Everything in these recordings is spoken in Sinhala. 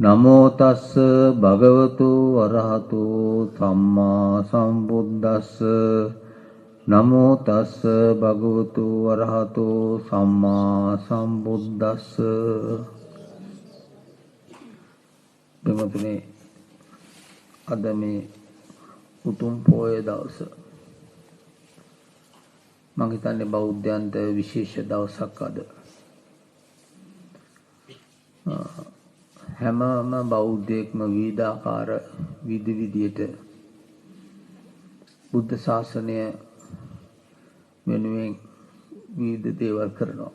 නමෝ තස්ස භගවතු වරහතු සම්මා සම්බුද්දස්ස නමෝ තස්ස භගවතු වරහතු සම්මා සම්බුද්දස්ස. බෙමතුනේ අද මේ උතුම් පොය දවස මම හිතන්නේ බෞද්ධයන්ට විශේෂ දවසක් අද. හැමම බෞද්ධයෙක්ම විවිධාකාර විදියට බුද්ධ ශාසනය වෙනුවෙන් විවිධ දේවල් කරනවා.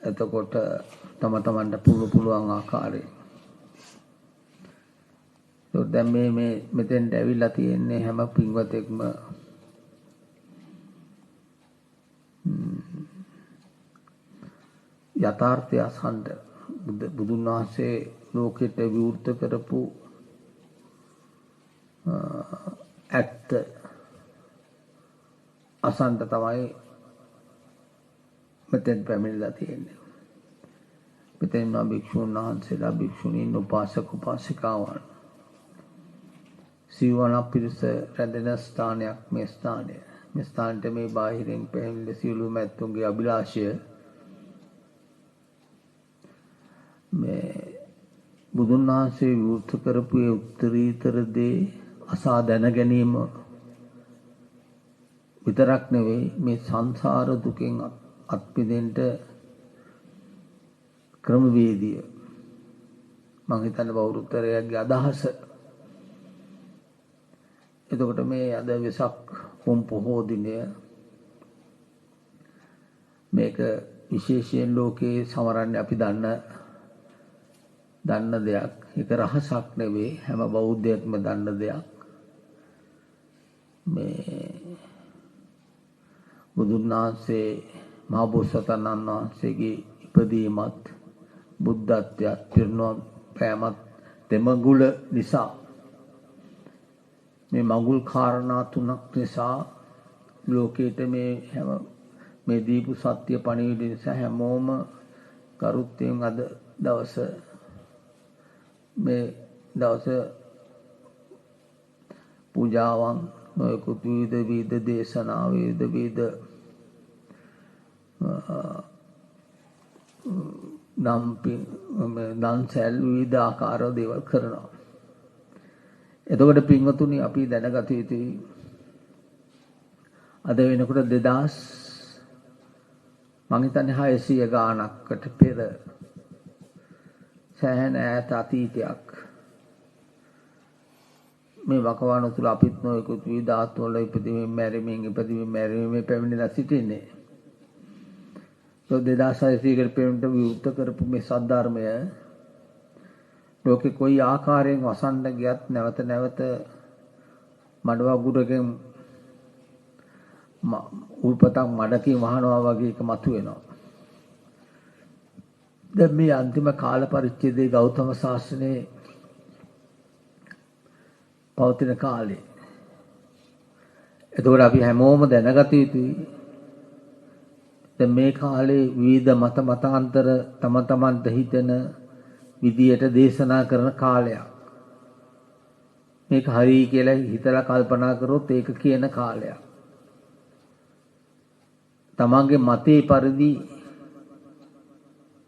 එතකොට තම තමන්ට පුළුවන් ආකාරයෙන්. දැන් මේ මෙතෙන්ට ඇවිල්ලා තියෙන්නේ හැම පින්වතෙක්ම යථාර්ථය අසන්න බුදුන් වහන්සේ ලෝකෙට විවෘත කරපු ඇත්ත අසන්න තමයි මෙතෙන් පැමිණිලා තියෙන්නේ. මෙතෙන් භික්ෂුන් වහන්සේලා භික්ෂුණීන් උපාසක උපාසිකාවන් සිවණ පිරිස රැඳෙන ස්ථානයක් මේ ස්ථානය. මේ ස්ථානට මේ බාහිරින් පැමිණෙන සියලුම ඇතුන්ගේ අභිලාෂය මේ බුදුන් වහන්සේ විවෘත කරපු ඒ උත්තරීතර දේ අසා දැන ගැනීම විතරක් නෙවෙයි මේ සංසාර දුකෙන් අත්මිදෙන්න ක්‍රමවේදිය මම හිතන්නේ බෞද්ධතරයාගේ අදහස. එතකොට මේ අද වෙසක් පුන් පොහෝ දිනය මේක විශේෂයෙන් ලෝකේ සමරන්නේ අපි දන්න දෙයක්. ඒක රහසක් නෙවෙයි, හැම බෞද්ධයෙක්ම දන්න දෙයක්. මේ බුදුන් වහන්සේ මහා බෝසතාණන් වහන්සේගේ ඉපදීමත් බුද්ධත්වයට පිරිනොම් පෑමත් දෙමඟුල නිසා, මේ මඟුල් කාරණා තුනක් නිසා ලෝකෙට මේ දීපු සත්‍ය පණිවිඩ නිසා හැමෝම කරුත්තෙන් අද දවස මේ දවස පූජාවන් නොයෙකුත් විවිධ දේශනා විවිධ දන්සැල් විවිධ ආකාර දේවල් කරනවා. එතකොට පින්වතුනි අපි දැනගත යුතුයි අද වෙනකොට 2000 මං හිතන්නේ 600 ගානකට පෙර සෑහෙන ඈත අතීතයක් මේ වකවානු තුල අපිත් නොයෙකුත් විවිධ ආත්මවල ඉපදීමෙන් මැරීමේ පැමිණලා සිටින්නේ. તો 2600 කට පෙරට විවෘත කරපු මේ සද්ධර්මය ලෝකේ කොයි ආකාරයෙන් වසන්න ගියත් නැවත මඩවගුරකින් උල්පතක් මඩකින් වහනවා වගේ එක මතුවෙනවා. දැන් මේ අන්තිම කාල පරිච්ඡේදයේ ගෞතම සාසනයේ පවතින කාලේ. එතකොට අපි හැමෝම දැනගත යුතුයි දැන් මේ කාලේ විවිධ මතාන්තර තම තමන්ට හිතෙන විදියට දේශනා කරන කාලයක්. මේක හරි කියලා හිතලා කල්පනා කරොත් ඒක කියන කාලයක්. තමන්ගේ මතේ පරිදි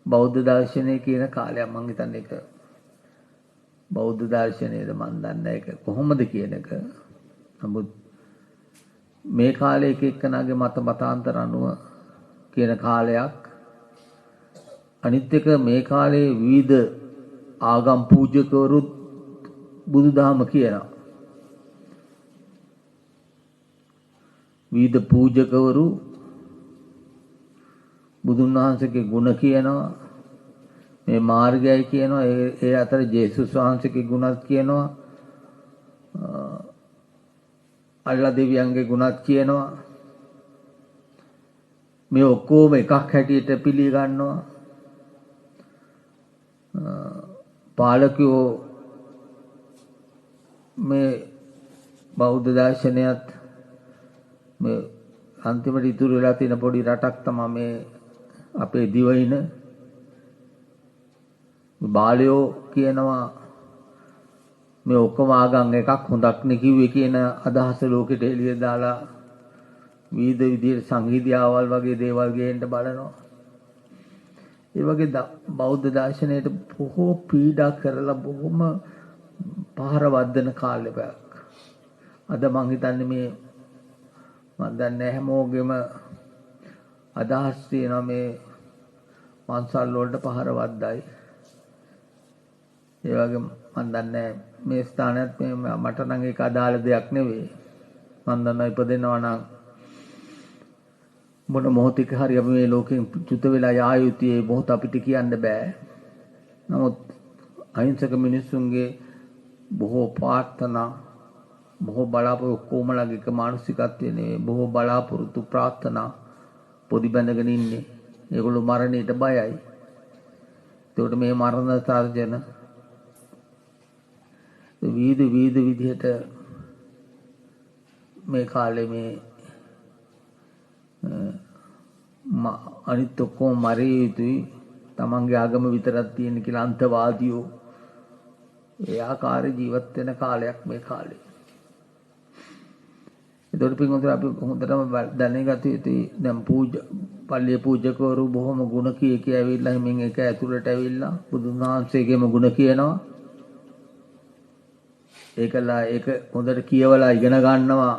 බෞද්ධ දර්ශනය කියන කාලයක්. මං හිතන්නේ ඒක බෞද්ධ දර්ශනයද මන් දන්නේ ඒක කොහොමද කියන එක. නමුත් මේ කාලේ එක එක්කනාගේ මතාන්තර අනුව කියන කාලයක්. අනිත් එක මේ කාලේ විවිධ ආගම් පූජකවරු බුදුදහම කියනවා. විවිධ පූජකවරු බුදුන් වහන්සේගේ ගුණ කියනවා. මේ මාර්ගයයි කියනවා. ඒ අතර ජේසුස් වහන්සේගේ ගුණත් කියනවා. අල්ලා දෙවියන්ගේ ගුණත් කියනවා. මේ ඔක්කොම එකක් හැටියට පිළිගන්නවා. පාලකයෝ මේ බෞද්ධ දර්ශනයත් මේ අන්තිමට ඉතුරු වෙලා තියෙන පොඩි රටක් තමයි මේ අපේ දිවයින. බාලයෝ කියනවා මේ ඔක්කොම ආගම් එකක් හොඳක් නේ කිව්වේ කියන අදහස ලෝකෙට එළිය දාලා විවිධ විදිහට සංගීතයවල් වගේ දේවල් ගේන්න බලනවා. ඒ වගේ බෞද්ධ දර්ශනයට බොහෝ පීඩා කරලා බොහොම පහර වද්දන කාලයක්. අද මං හිතන්නේ මේ මන් දන්නේ හැමෝගෙම අදහස් තියෙනවා මේ මන්සල් වලට පහර වද්දයි. ඒ වගේ මන් දන්නේ මේ ස්ථානයත් මේ මට නම් ඒක අදාළ දෙයක් නෙවෙයි. මන් දන්නවා ඉපදෙනවා නම් මොන මොහොතක හරි අපි මේ ලෝකෙන් චුත වෙලා යා යුතුයි. මොහොත අපිට කියන්න බෑ. නමුත් අහිංසක මිනිස්සුන්ගේ බොහෝ ප්‍රාර්ථනා බොහෝ බලාපොරොත්තු කොමලගේ එක මානසිකත්වයේ නෙවෙයි බොහෝ බලාපොරොත්තු ප්‍රාර්ථනා පොඩි බැඳගෙන ඉන්නේ. ඒගොල්ලෝ මරණයට බයයි. ඒකට මේ මරණ සාර්ජන විවිධ විදිහට මේ කාලේ මේ අනිත් ඔක්කොම මරිය යුතුයි. තමන්ගේ ආගම විතරක් තියෙන කියලා අන්තවාදියෝ ඒ ආකාරي ජීවත් වෙන කාලයක් මේ කාලේ. ඒතකොට පින්වතුනි අපි හොඳටම දැනගත යුතුයි. දැන් පල්ලියේ පූජකවරු බොහොම ගුණ කී ඇවිල්ලා හිමින් එක ඇතුළට ඇවිල්ලා බුදුන් වහන්සේගේම ගුණ කියනවා. ඒකලා ඒක හොඳට කියවලා ඉගෙන ගන්නවා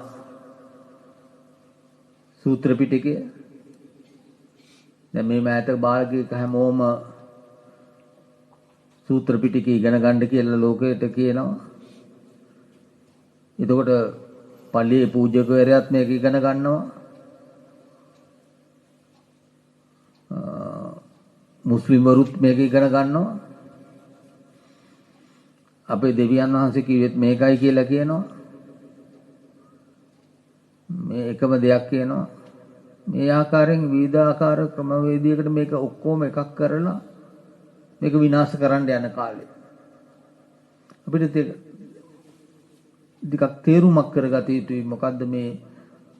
සූත්‍ර පිටකය. දැන් මේ මෑත බාලකීක හැමෝම සූත්‍ර පිටකය ඉගෙන ගන්න කියලා ලෝකයට කියනවා. එතකොට පල්ලියේ පූජකවරයාත් මේක ඉගෙන ගන්නවා. මුස්ලිම්වරුත් මේක ඉගෙන ගන්නවා. අපේ දෙවියන් වහන්සේ කිව්වෙත් මේකයි කියලා කියනවා. මේ එකම දෙයක් කියනවා. මේ ආකාරයෙන් විවිධාකාර ක්‍රමවේදයකට මේක ඔක්කොම එකක් කරලා මේක විනාශ කරන්න යන කාලේ අපිට ටිකක් තේරුමක් කරගත යුතුයි. මොකද්ද මේ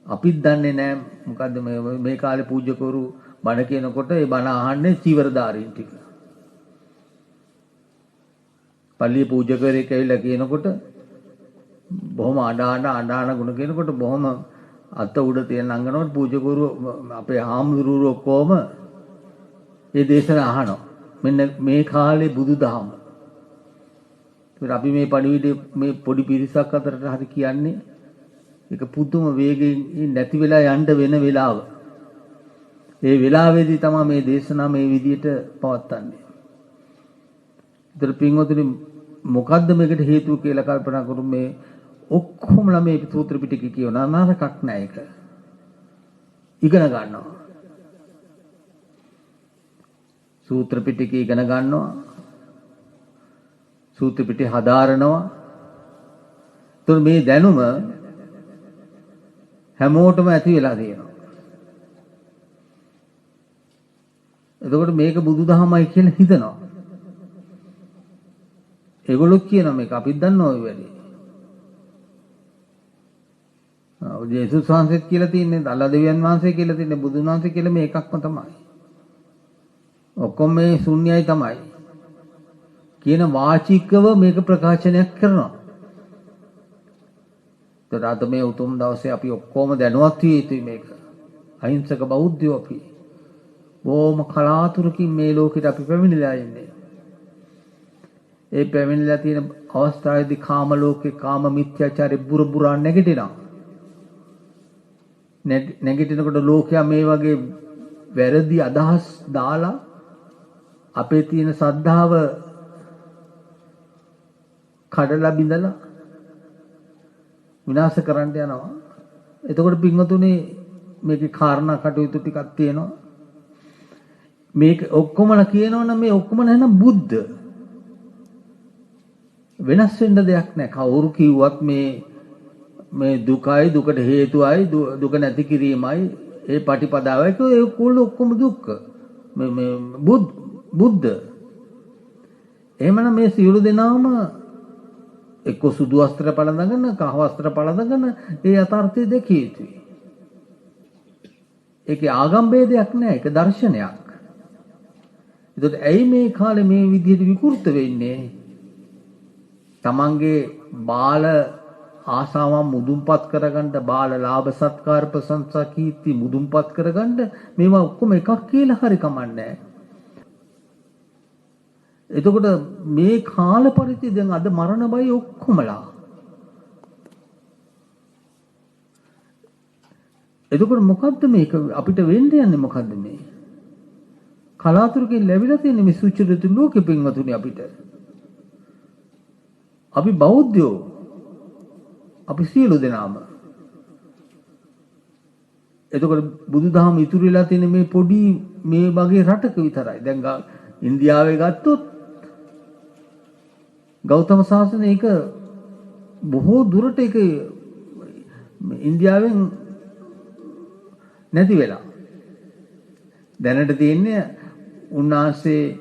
අපිත් දන්නේ නැහැ. මොකද්ද මේ කාලේ පූජකවරු බණ කියනකොට ඒ බණ අහන්නේ චීවරධාරීන් ටික. පල්ලියේ පූජකවරයෙක් ඇවිල්ලා කියනකොට බොහොම අඬාන ගුණ කියනකොට බොහොම අත උඩ තියෙන අංගනවට පූජකවරු අපේ හාමුදුරුවෝ ඔක්කොම මේ දේශන අහනවා. මෙන්න මේ කාලේ බුදුදහම. ඒත් අපි මේ පණිවිඩේ මේ පොඩි පිරිසක් අතරට හරි කියන්නේ ඒක පුදුම වේගයෙන් නැති වෙලා යන්න වෙන වෙලාව. ඒ වෙලාවේදී තමයි මේ දේශනා මේ විදියට පවත්වන්නේ. ඒතර පින්වතුනි මොකද්ද මේකට හේතුව කියලා කල්පනා කරු මේ ඔක්කොමලා මේ සූත්‍ර පිටකේ කියවන නරකක් නෑ ඒක. ඉගෙන ගන්නවා. සූත්‍ර පිටකේ ඉගෙන ගන්නවා. සූත්‍ර පිටේ හදාරනවා. ඒතර මේ දැනුම හැමෝටම ඇති වෙලා තියෙනවා. එතකොට මේක බුදුදහමයි කියලා හිතනවා. ඒගොල්ලෝ කියනවා මේක අපිත් දන්නවා ඔය වැඩි. ජේසුස් වහන්සේත් කියලා තියන්නේ අල්ලා දෙවියන් වහන්සේ කියලා තියන්නේ බුදුන් වහන්සේ කියලා මේ එකක්ම තමයි. ඔක්කොම මේ ශුන්‍යයි තමයි. කියන වාචිකව මේක ප්‍රකාශනයක් කරනවා. ඒත් මේ උතුම් දවසේ අපි ඔක්කොම දැනුවත් විය යුතුයි මේක. අහිංසක බෞද්ධයෝ අපි. බොහොම කලාතුරකින් මේ ලෝකෙට අපි පැමිණිලා ඉන්නේ. ඒ පැමිණිලා තියෙන අවස්ථාවේදී කාම ලෝකේ කාම මිත්‍යාචාරේ බුරබුරා නැගිටිනවා. නැගිටිනකොට ලෝකයා මේ වගේ වැරදි අදහස් දාලා අපේ තියෙන ශ්‍රද්ධාව කඩලා බිඳලා විනාශ කරන්න යනවා. එතකොට පින්වතුනි මේකේ කාරණා කටයුතු ටිකක් තියෙනවා. මේක ඔක්කොමලා කියනවනම් මේ ඔක්කොම නැනම් බුද්ධ වෙනස් වෙන්න දෙයක් නැහැ. කවුරු කිව්වත් මේ දුකයි දුකට හේතුවයි දුක නැති කිරීමයි ඒ පටිපදාවයි ඒ ඔක්කොම දුක්ඛ මේ බුද්ධ. එහෙමනම් මේ සියලු දෙනාම එක්ක සුදු වස්ත්‍ර පළඳගෙන කහ වස්ත්‍ර පළඳගෙන ඒ යථාර්ථය දැකිය යුතුයි. ඒකේ ආගම් ભેදයක් නැහැ. ඒක දර්ශනයක්. එතකොට ඇයි මේ කාලේ මේ විදිහට විකෘත වෙන්නේ? තමන්ගේ බාල ආසාවන් මුදුන්පත් කරගන්න, බාල ලාභ සත්කාර ප්‍රශංසා කීර්ති මුදුන්පත් කරගන්න මේවා ඔක්කොම එකක් කියලා හරි කමන්නේ. එතකොට මේ කාල පරිදි දැන් අද මරණ බය ඔක්කොමලා. එතකොට මොකද්ද මේක අපිට වෙන්න යන්නේ මොකද්ද මේ? කලාතුරකින් ලැබිලා තියෙන මේ සුචරිත ලෝකෙ පින්වතුනි අපිට. අපි බෞද්ධයෝ. අපි සියලු දෙනාම. එතකොට බුදුදහම ඉතුරු වෙලා තියෙන මේ පොඩි මේ වගේ රටක විතරයි. දැන් ඉන්දියාවේ ගත්තොත් ගෞතම සාසනය ඒක බොහෝ දුරට ඒක ඉන්දියාවෙන් නැති වෙලා. දැනට තියෙන්නේ උන්වහන්සේ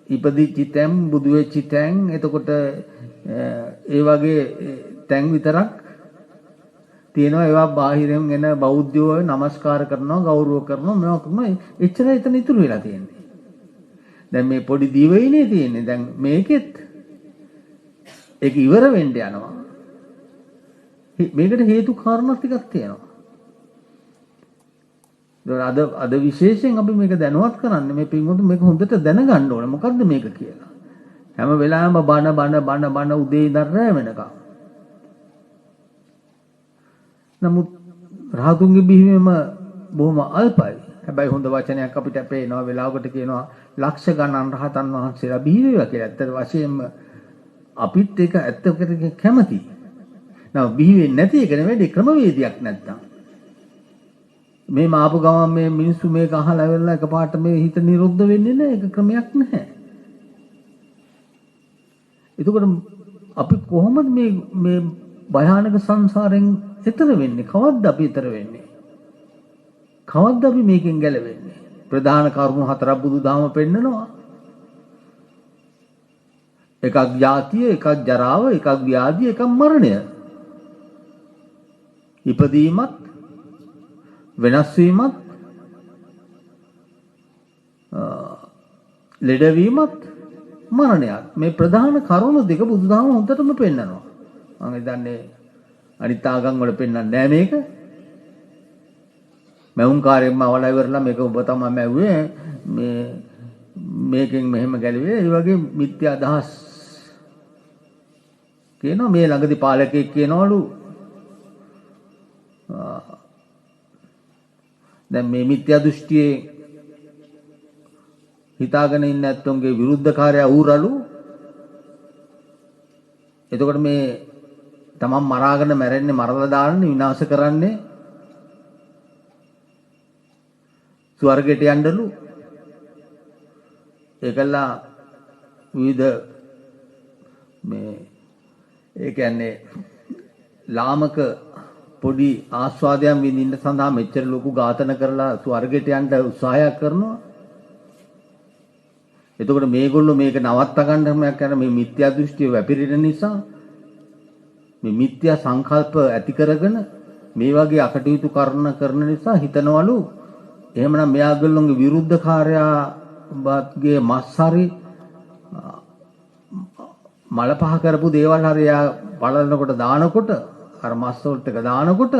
ඉපදිච්ච තැන් බුදු වෙච්ච තැන් එතකොට ඒ වගේ තැන් විතරක් තියෙනවා. ඒවා බාහිරින් එන බෞද්ධයෝ නමස්කාර කරනවා ගෞරව කරනවා මේවා කරනවා. එච්චරයි එතන ඉතුරු වෙලා තියෙන්නේ. දැන් මේ පොඩි දීවයිනේ තියෙන්නේ. දැන් මේකෙත් ඒක ඉවර වෙන්න යනවා. මේකට හේතු කාරණා ටිකක් තියෙනවා. අද විශේෂයෙන් අපි මේක දැනුවත් කරන්නේ මේ පින්වතුන් මේක හොඳට දැනගන්න ඕනේ මොකද්ද මේක කියලා. හැම වෙලාවෙම බන උදේ ඉඳන් රැ වෙනකම්. නමුත් රහතුන්ගේ බිහිවීම බොහොම අල්පයි. හැබැයි හොඳ වචනයක් අපිට පේනවා වෙලාවකට කියනවා ලක්ෂ ගණන් රහතන් වහන්සේලා බිහි වේවා කියලා. ඇත්ත වශයෙන්ම අපිත් ඒක ඇත්තකට කැමති. නම බිහි වෙන්නේ නැති එක නෙවෙයි ක්‍රමවේදයක් නැත්තම්. මේ මාපු ගමන් මේ මිනිස්සු මේක අහලා ඉවරලා එකපාරට මේ හිත නිරුද්ධ වෙන්නේ නැහැ. ඒක ක්‍රමයක් නැහැ. එතකොට අපි කොහොමද මේ භයානක සංසාරයෙන් එතර වෙන්නේ? කවද්ද අපි එතර වෙන්නේ? කවද්ද අපි මේකෙන් ගැලවෙන්නේ? ප්‍රධාන කරුණු හතරක් බුදුදහම පෙන්නනවා. එකක් ජාතිය, එකක් ජරාව, එකක් ව්‍යාධිය, එකක් මරණය. ඉපදීමත් වෙනස් වීමත් ලෙඩවීමත් මරණයත් මේ ප්‍රධාන කරුණු දෙක බුදුදහම හොඳටම පෙන්නනවා. මම හිතන්නේ අනිත් ආගම් වල පෙන්නන්නේ නැහැ මේක. මවුන් කාර්යයෙන්ම අවලා ඉවරලා මේක ඔබ තමයි මැව්වේ මේකෙන් මෙහෙම ගැලුවේ. ඒ වගේ මිත්‍යා අදහස් කියනවා. මේ ළඟදී පාලකෙක් කියනවලු දැන් මේ මිත්‍යා දෘෂ්ටියේ හිතාගෙන ඉන්න ඇත්තොන්ගේ විරුද්ධකාරයා ඌරලු. එතකොට මේ තමන් මරාගෙන මැරෙන්නේ මරලා දාන්නේ විනාශ කරන්නේ ස්වර්ගයට යන්නලු. ඒකලා විවිධ මේ ඒ කියන්නේ ලාමක පොඩි ආස්වාදයන් විඳින්න සඳහා මෙච්චර ලොකු ඝාතන කරලා ස්වර්ගයට යන්න උත්සාහයක් කරනවා. එතකොට මේගොල්ලෝ මේක නවත්ත ගන්නමයක් කරන මේ මිත්‍යා දෘෂ්ටිය වැපිරෙන නිසා මේ මිත්‍යා සංකල්ප ඇති කරගෙන මේ වගේ අකටයුතු කරන නිසා හිතනවලු එහෙමනම් මෙයාගොල්ලෝගේ විරුද්ධකාරයාගේ මස් හරි මල පහ කරපු දේවල් හරි යා බලනකොට දානකොට අර මස් වලට එක දානකොට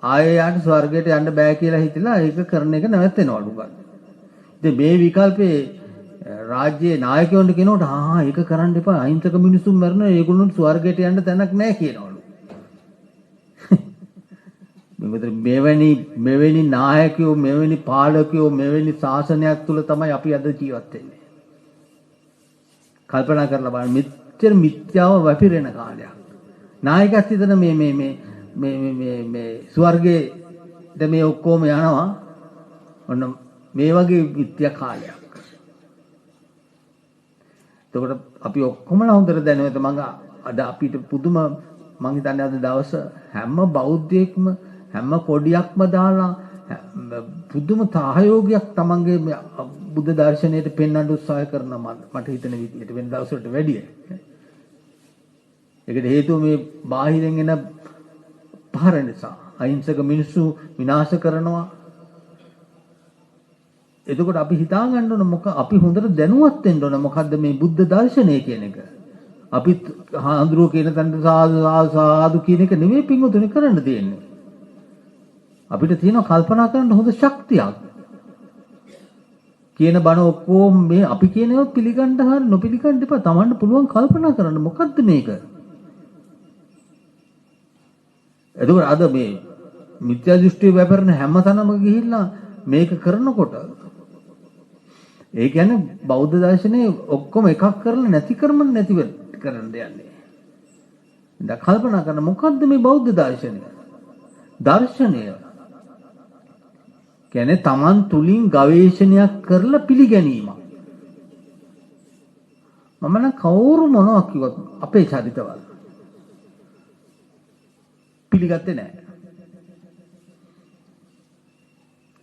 ආයෙ යාට ස්වර්ගයට යන්න බෑ කියලා හිතලා ඒක කරන එක නැවැත්වෙනවලු ගන්න. ඉතින් මේ විකල්පේ රාජ්‍යයේ නායකයන්ට කියනකොට ඒක කරන්න එපා අහිංසක මිනිසුන් මරන ඒගොල්ලොන්ට ස්වර්ගයට යන්න තැනක් නැහැ කියනවලු. මෙවැනි නායකයෝ මෙවැනි පාලකයෝ මෙවැනි ශාසනයක් තුල තමයි අපි අද ජීවත් වෙන්නේ. කල්පනා කරලා බලන්න මෙච්චර මිත්‍යාව වැපිරෙන කාලයක්. නායකයත් හිතන මේ ස්වර්ගයේ මේ ඔක්කොම යනවා. ඔන්න මේ වගේ මිත්‍යා කාලයක්. එතකොට අපි ඔක්කොමලා හොඳට දැනුවත් මම අද අපිට පුදුම මම හිතන්නේ අද දවස හැම බෞද්ධයෙක්ම හැම කොඩියක්ම දාලා පුදුම සහයෝගයක් තමන්ගේ බුද්ධ දර්ශනයට පෙන්වන්න උත්සාහ කරනවා මට හිතෙන විදිහට වෙන දවසට වැඩිය. ඒකට හේතුව මේ බාහිරින් එන පහර නිසා අහිංසක මිනිස්සු විනාශ කරනවා. එතකොට අපි හිතා ගන්න ඕන අපි හොඳට දැනුවත් වෙන්න ඕන මොකද්ද මේ බුද්ධ දර්ශනය කියන එක. අපි හාඳුරුව කියන තැනට සාදු කියන එක නෙමෙයි පින්වතුනි කරන්න තියෙන්නේ. අපිට තියෙනවා කල්පනා කරන්න හොඳ ශක්තියක්. කියන බණ ඔක්කොම මේ අපි කියන ඒවා පිළිගන්න හරිය නොපිළිගන්න එපා. Tamanට පුළුවන් කල්පනා කරන්න මොකද්ද මේක? එතකොට අද මේ මිත්‍යා දෘෂ්ටිය වැපරන හැම තැනම ගිහිල්ලා මේක කරනකොට ඒ කියන්නේ බෞද්ධ දර්ශනේ ඔක්කොම එකක් කරලා නැති කරන්න කරන්න යන්නේ. දැන් කල්පනා කරන මොකද්ද මේ බෞද්ධ දර්ශනය? දර්ශනය කියන්නේ Taman තුලින් ගවේෂණයක් කරලා පිළිගැනීමක්. මම නම් කවුරු මොනවා කිව්වත් අපේ චරිතවල පිළිගත්තේ නැහැ.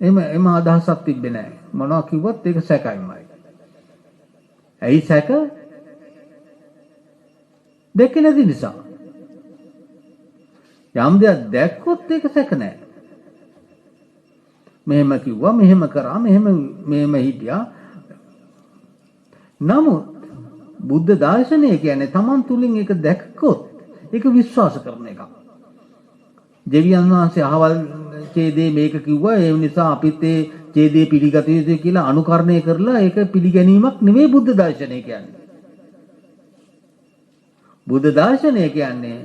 එම අදහසක් තිබ්බේ නැහැ. මොනවා කිව්වත් ඒක සැකයිමයි. ඇයි සැක? දැක්කේ නැති නිසා. යම් දෙයක් දැක්කොත් ඒක සැක නැහැ. මෙහෙම කිව්වා, මෙහෙම කරා, මෙහෙම හිටියා. නමුත් බුද්ධ දර්ශනය කියන්නේ Taman තුලින් ඒක දැක්කොත් ඒක විශ්වාස කරන එකක්. දෙවියන් වහන්සේ අහවල් ඡේදේ මේක කිව්වා ඒ නිසා අපිත් ඒ ඡේදේ පිළිගත යුතුයි කියලා අනුකරණය කරලා ඒක පිළිගැනීමක් නෙවෙයි බුද්ධ දර්ශනය කියන්නේ. බුද්ධ දර්ශනය කියන්නේ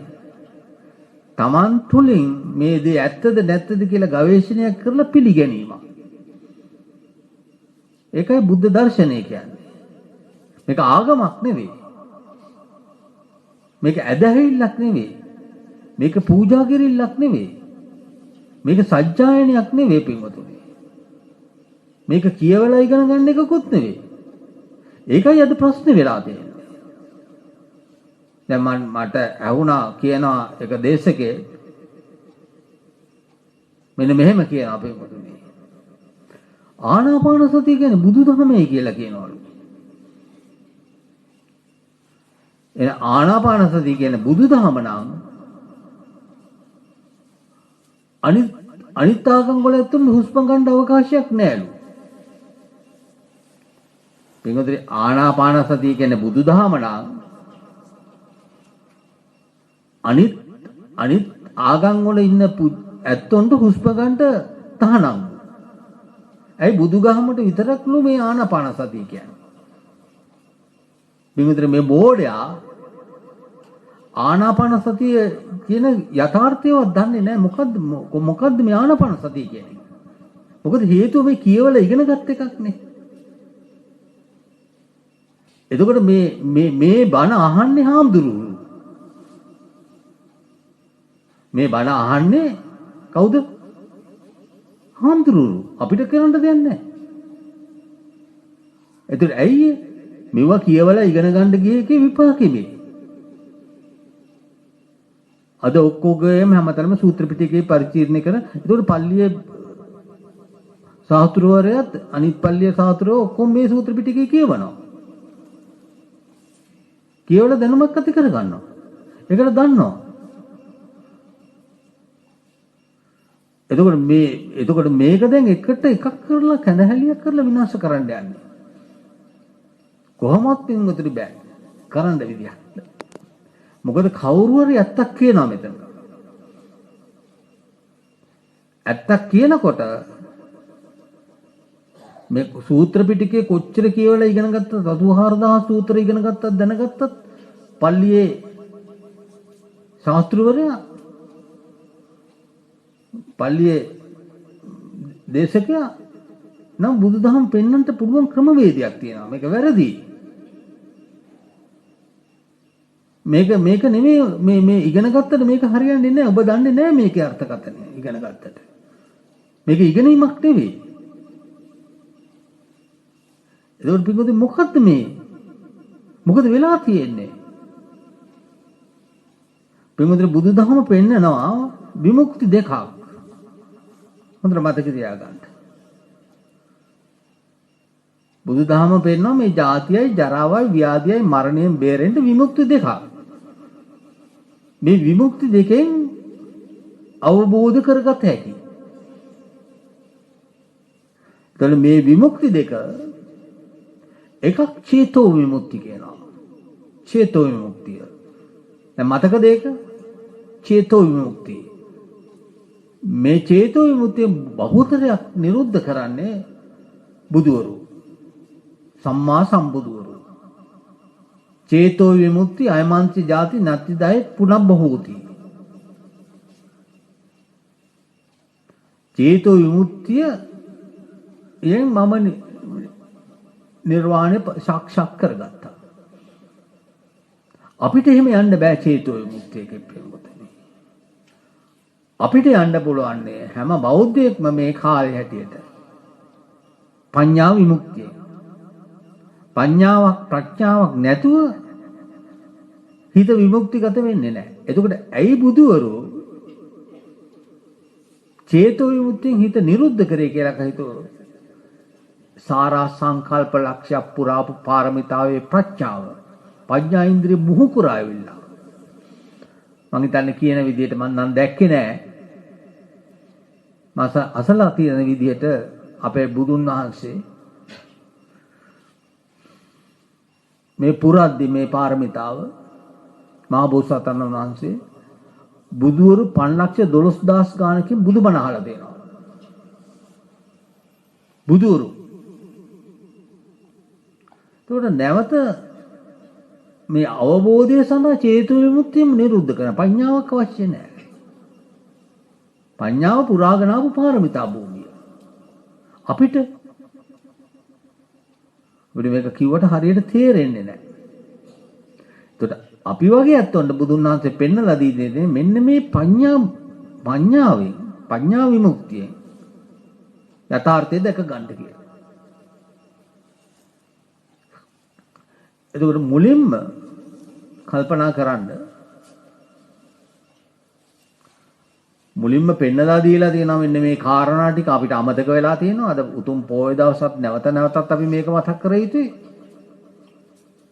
Taman තුලින් මේ දේ ඇත්තද නැත්තද කියලා ගවේෂණයක් කරලා පිළිගැනීමක්. ඒකයි බුද්ධ දර්ශනය කියන්නේ. මේක ආගමක් නෙවෙයි. මේක ඇදහිල්ලක් නෙවෙයි. මේක පූජා කිරිල්ලක් නෙවෙයි. මේක සජ්ජායනයක් නෙවෙයි පින්වතුනි. මේක කියවලා ඉගෙන ගන්න එකකුත් නෙවෙයි. ඒකයි අද ප්‍රශ්නේ වෙලා තියෙන්නේ. දැන් මට ඇහුණා කියනවා එක දේශකේ මෙන්න මෙහෙම කියනවා පින්වතුනි. ආනාපාන සතිය කියන්නේ බුදුදහමයි කියලා කියනවලු. එන ආනාපාන සතිය කියන්නේ බුදුදහම නම් අනිත් ආගම් වල ඇතුළු හුස්ම ගන්න අවකාශයක් නැහැලු. පින්වතුනි ආනාපාන සතිය කියන්නේ බුදුදහම නම් අනිත් ආගම් වල ඉන්න ඇත්තොන්ට හුස්ම ගන්න තහනම්. ඇයි බුදුගහමට විතරක්ලු මේ ආනාපාන සතිය කියන්නේ? පින්වතුනි මේ බෝඩයා ආනාපාන සතිය කියන යථාර්ථයවත් දන්නේ නැහැ. මොකද්ද මේ ආනාපාන සතිය කියන්නේ? මොකද හේතුව මේ කියවලා ඉගෙන ගත් එකක් නේ. එතකොට මේ බණ අහන්නේ හාමුදුරුවෝ. මේ බණ අහන්නේ කවුද? හාමුදුරුවෝ. අපිට කරන්න දෙයක් නැහැ. එතකොට ඇයි මේවා කියවලා ඉගෙන ගන්න ගියේ එකේ විපාකෙ මේ? අද ඔක්කොගේම හැමතැනම සූත්‍ර පිටකේ පරිචීර්ණය කරන. ඒකට පල්ලියේ සාහතුරුවරයත් අනිත් පල්ලියේ සාහතුරුව ඔක්කොම මේ සූත්‍ර පිටකේ කියවනවා. කියවලා දැනුමක් ඇති කර ගන්නවා. ඒකට දන්නවා. එතකොට මේක දැන් එකට එකක් කරලා කැඳහැලියක් කරලා විනාශ කරන්න යන්නේ. කොහොමවත් පින්වතුනි බෑ. කරන්න විදියක්. මොකද කවුරු හරි ඇත්තක් කියනවා මෙතන. ඇත්තක් කියනකොට මේ සූත්‍ර පිටකේ කොච්චර කියවලා ඉගෙන ගත්තත් 84000 සූත්‍ර ඉගෙන ගත්තත් දැනගත්තත් පල්ලියේ ශාස්ත්‍රවරයා පල්ලියේ දේශකයා නම් බුදුදහම පෙන්වන්නට පුළුවන් ක්‍රමවේදයක් තියෙනවා. මේක වැරදි. මේක නෙමෙයි මේ ඉගෙන ගත්තට මේක හරියන්නේ නැහැ. ඔබ දන්නේ නැහැ මේකේ අර්ථකථනය ඉගෙන ගත්තට. මේක ඉගෙනීමක් නෙවෙයි. ඒකෝට පිටුදී මොකද්ද මේ? මොකද වෙලා තියෙන්නේ? පිටුදී බුදුදහම පෙන්නනවා විමුක්ති දෙකක්. හොඳට මතක තියාගන්න. බුදුදහම පෙන්නනවා මේ ජාතියයි ජරාවයි ව්‍යාධියයි මරණයෙන් බේරෙන්න විමුක්ති දෙකක්. මේ විමුක්ති දෙකෙන් අවබෝධ කරගත හැකි. එතකොට මේ විමුක්ති දෙක එකක් චේතෝ විමුක්ති කියනවා. චේතෝ විමුක්තිය. දැන් මතකද ඒක? චේතෝ විමුක්තිය. මේ චේතෝ විමුක්තිය බහුතරයක් නිරුද්ධ කරන්නේ බුදුවරු. සම්මා සම්බුදුවරු. චේතෝ විමුක්ති අයමන්ති ජාති නත්ති දය පුනබ්බහෝති. චේතෝ විමුක්තිය යෙන් මම නිර්වාණය සාක්ෂාත් කරගත්තා. අපිට එහෙම යන්න බෑ චේතෝ විමුක්තියක පිළිවෙතනේ. අපිට යන්න පුළුවන් හැම බෞද්ධයෙක්ම මේ කාලේ හැටියට පඤ්ඤා විමුක්තිය. පඤ්ඤාවක් ප්‍රඥාවක් නැතුව හිත විමුක්තිගත වෙන්නේ නැහැ. එතකොට ඇයි බුදුවරු චේතෝ විමුක්තියෙන් හිත නිරුද්ධ කරේ කියලා හිතුවෝ? සාරා සංකල්ප ලක්ෂ්‍ය පුරාපු පාරමිතාවේ ප්‍රඥාව. ප්‍රඥා ඉන්ද්‍රිය මුහු කුරාවිලා. මං හිතන්නේ කියන විදිහට මම නම් දැක්කේ නෑ. මාස අසලා තියෙන විදිහට අපේ බුදුන් වහන්සේ මේ පුරද්දි මේ පාරමිතාව මහා බෝසතාණන් වහන්සේ බුදුවරු 512000 ගානකින් බුදුබණ අහලා දෙනවා. බුදුවරු. ඒකට නැවත මේ අවබෝධය සඳහා චේතෝ විමුක්තියම නිරුද්ධ කරන පඤ්ඤාවක් අවශ්‍ය නැහැ. පඤ්ඤාව පුරාගෙන ආපු පාරමිතා භූමිය. අපිට මේක කිව්වට හරියට තේරෙන්නේ නැහැ. ඒකට අපි වගේ ඇත්තොන්ට බුදුන් වහන්සේ පෙන්නලා දීන්නේ මෙන්න මේ පඤ්ඤාවෙන් පඤ්ඤා විමුක්තිය යථාර්ථය දැක ගන්න කියලා. එතකොට මුලින්ම කල්පනා කරන්න මුලින්ම පෙන්නලා දීලා තියෙනවා මෙන්න මේ කාරණා ටික අපිට අමතක වෙලා තියෙනවා. අද උතුම් පොය දවසත් නැවත නැවතත් අපි මේක මතක් කර යුතුයි.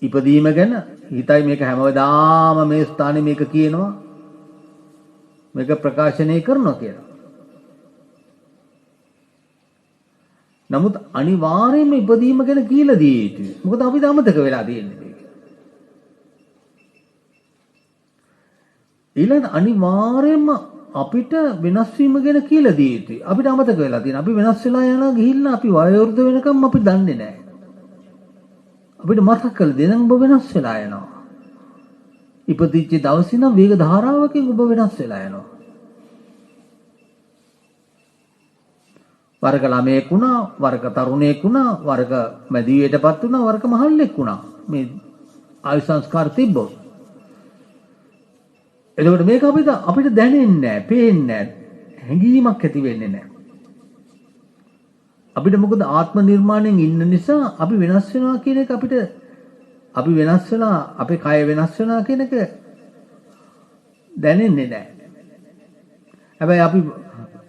ඉපදීම ගැන හිතයි මේක හැමදාම මේ ස්ථානේ මේක කියනවා. මේක ප්‍රකාශනය කරනවා කියලා. නමුත් අනිවාර්යයෙන්ම ඉපදීම ගැන කියලා දිය යුතුයි. මොකද අපි අමතක වෙලා තියෙන්නේ මේක. ඊළඟ අනිවාර්යයෙන්ම අපිට වෙනස් වීම ගැන කියලා දිය යුතුයි. අපිට අමතක වෙලා තියෙන. අපි වෙනස් වෙලා යනවා ගිහිල්ලා අපි වයෝවෘද්ධ වෙනකම් අපි දන්නේ නැහැ. අපිට මතක් කරලා දෙන්න ඔබ වෙනස් වෙලා යනවා. ඉපදිච්ච දවසේ නම් වේග ධාරාවකින් ඔබ වෙනස් වෙලා යනවා. වර්ග ළමයෙක් වුණා, වර්ග තරුණයෙක් වුණා, වර්ග මැදිවියටපත් වුණා, වර්ග මහල්ලෙක් වුණා. මේ ආයු සංස්කාර තිබ්බොත්. එතකොට මේක අපිට දැනෙන්නේ නැහැ, පේන්නේ නැහැ, හැඟීමක් ඇති වෙන්නේ නැහැ. අපිට මොකද ආත්ම නිර්මාණයෙන් ඉන්න නිසා අපි වෙනස් වෙනවා කියන එක අපි වෙනස් වෙලා අපේ කය වෙනස් වෙනවා කියන එක දැනෙන්නේ නැහැ. හැබැයි අපි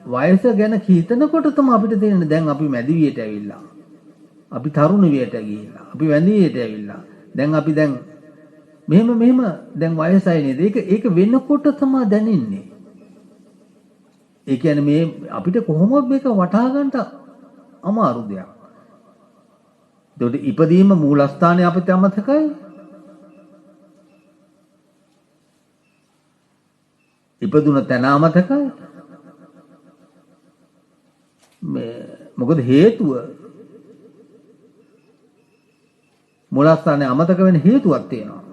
වයස ගැන හිතනකොට තමයි අපිට තේරෙන්නේ දැන් අපි මැදිවියට ඇවිල්ලා. අපි තරුණ වියට ගිහිල්ලා. අපි වැඳියට ඇවිල්ලා. දැන් අපි මෙහෙම දැන් වයසයි නේද? ඒක වෙනකොට තමයි දැනෙන්නේ. ඒ කියන්නේ මේ අපිට කොහොමද මේක වටහා ගන්නට අමාරු දෙයක්. ඒකට ඉපදීම මූලස්ථානයේ අපිට අමතකයි. ඉපදුන තැන අමතකයි. මොකද හේතුව මූලස්ථානයේ අමතක වෙන හේතුවක් තියෙනවා.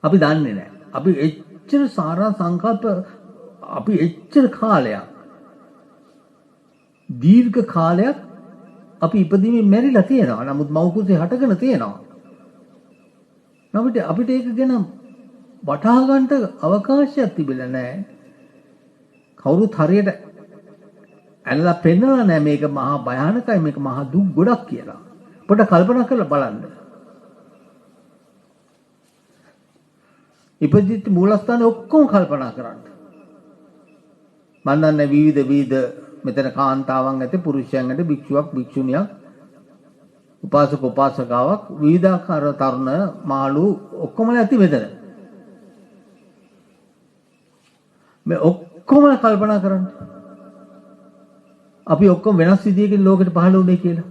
අපි දන්නේ නැහැ. අපි එච්චර සාරා සංකල්ප අපි එච්චර කාලයක් දීර්ඝ කාලයක් අපි ඉපදීමේ මැරිලා තියෙනවා. නමුත් මව් කුසේ හටගෙන තියෙනවා. අපිට ඒක ගැන වටහා ගන්නට අවකාශයක් තිබෙලා නැහැ. කවුරුත් හරියට ඇනලා පෙන්නලා නැහැ මේක මහා භයානකයි, මේක මහා දුක් ගොඩක් කියලා. පොඩ්ඩක් කල්පනා කරලා බලන්න. ඉපදිච්ච මූලස්ථානේ ඔක්කොම කල්පනා කරන්න. මම දන්නේ විවිධ මෙතන කාන්තාවන් ඇති, පුරුෂයන් ඇති, භික්ෂුවක්, භික්ෂුණියක්, උපාසක උපාසිකාවක්, විවිධාකාර තරුණ මාළු ඔක්කොම ඇති මෙතන. මේ ඔක්කොම කල්පනා කරන්න. අපි ඔක්කොම වෙනස් විදියකින් ලෝකෙට පහළ වුණේ කියලා.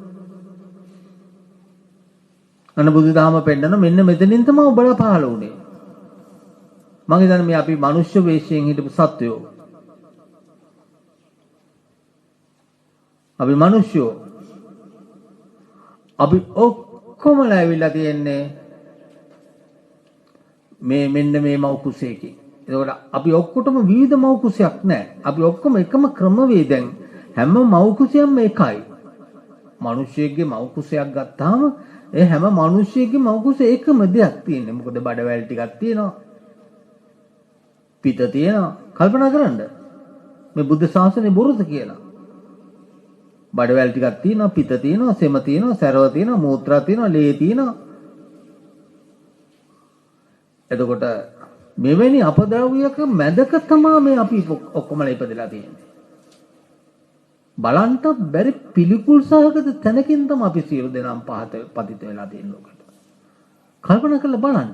අන්න බුදුදහම පෙන්නන මෙන්න මෙතනින් තමයි ඔබලා පහළ වුණේ. මම හිතන්නේ මේ අපි මනුෂ්‍ය වේශයෙන් හිටපු සත්වයෝ. අපි මිනිස්සුયો. අපි ඔක්කොමලා ඇවිල්ලා තියෙන්නේ මේ මෙන්න මේ මව් කුසයකින්. ඒකට අපි ඔක්කොටම විවිධ මව් කුසයක් නැහැ. අපි ඔක්කොම එකම ක්‍රමවේදයෙන් හැම මව් කුසයක්ම එකයි. මිනිස්සෙක්ගේ මව් කුසයක් ගත්තාම ඒ හැම මිනිස්සෙක්ගේ මව් කුසේ එකම දෙයක් තියෙන්නේ. මොකද බඩවැල් ටිකක් තියෙනවා. පිට තියෙනවා. කල්පනා කරන්න. මේ බුද්ධ ශාසනේ බොරුද කියලා. බඩවැල් ටිකක් තියෙනවා, පිට තියෙනවා, සෙම තියෙනවා, සැරව තියෙනවා, මූත්‍රා තියෙනවා, ලේ තියෙනවා. එතකොට මෙවැනි අපද්‍රව්‍යක මැදක තමයි මේ අපි ඔක්කොමලා ඉපදලා තියෙන්නේ. බලන්ට බැරි පිළිකුල් සහගත තැනකින් තමයි අපි සියලු දෙනාම පතිත වෙලා තියෙන ලෝකෙට. කල්පනා කරලා බලන්න.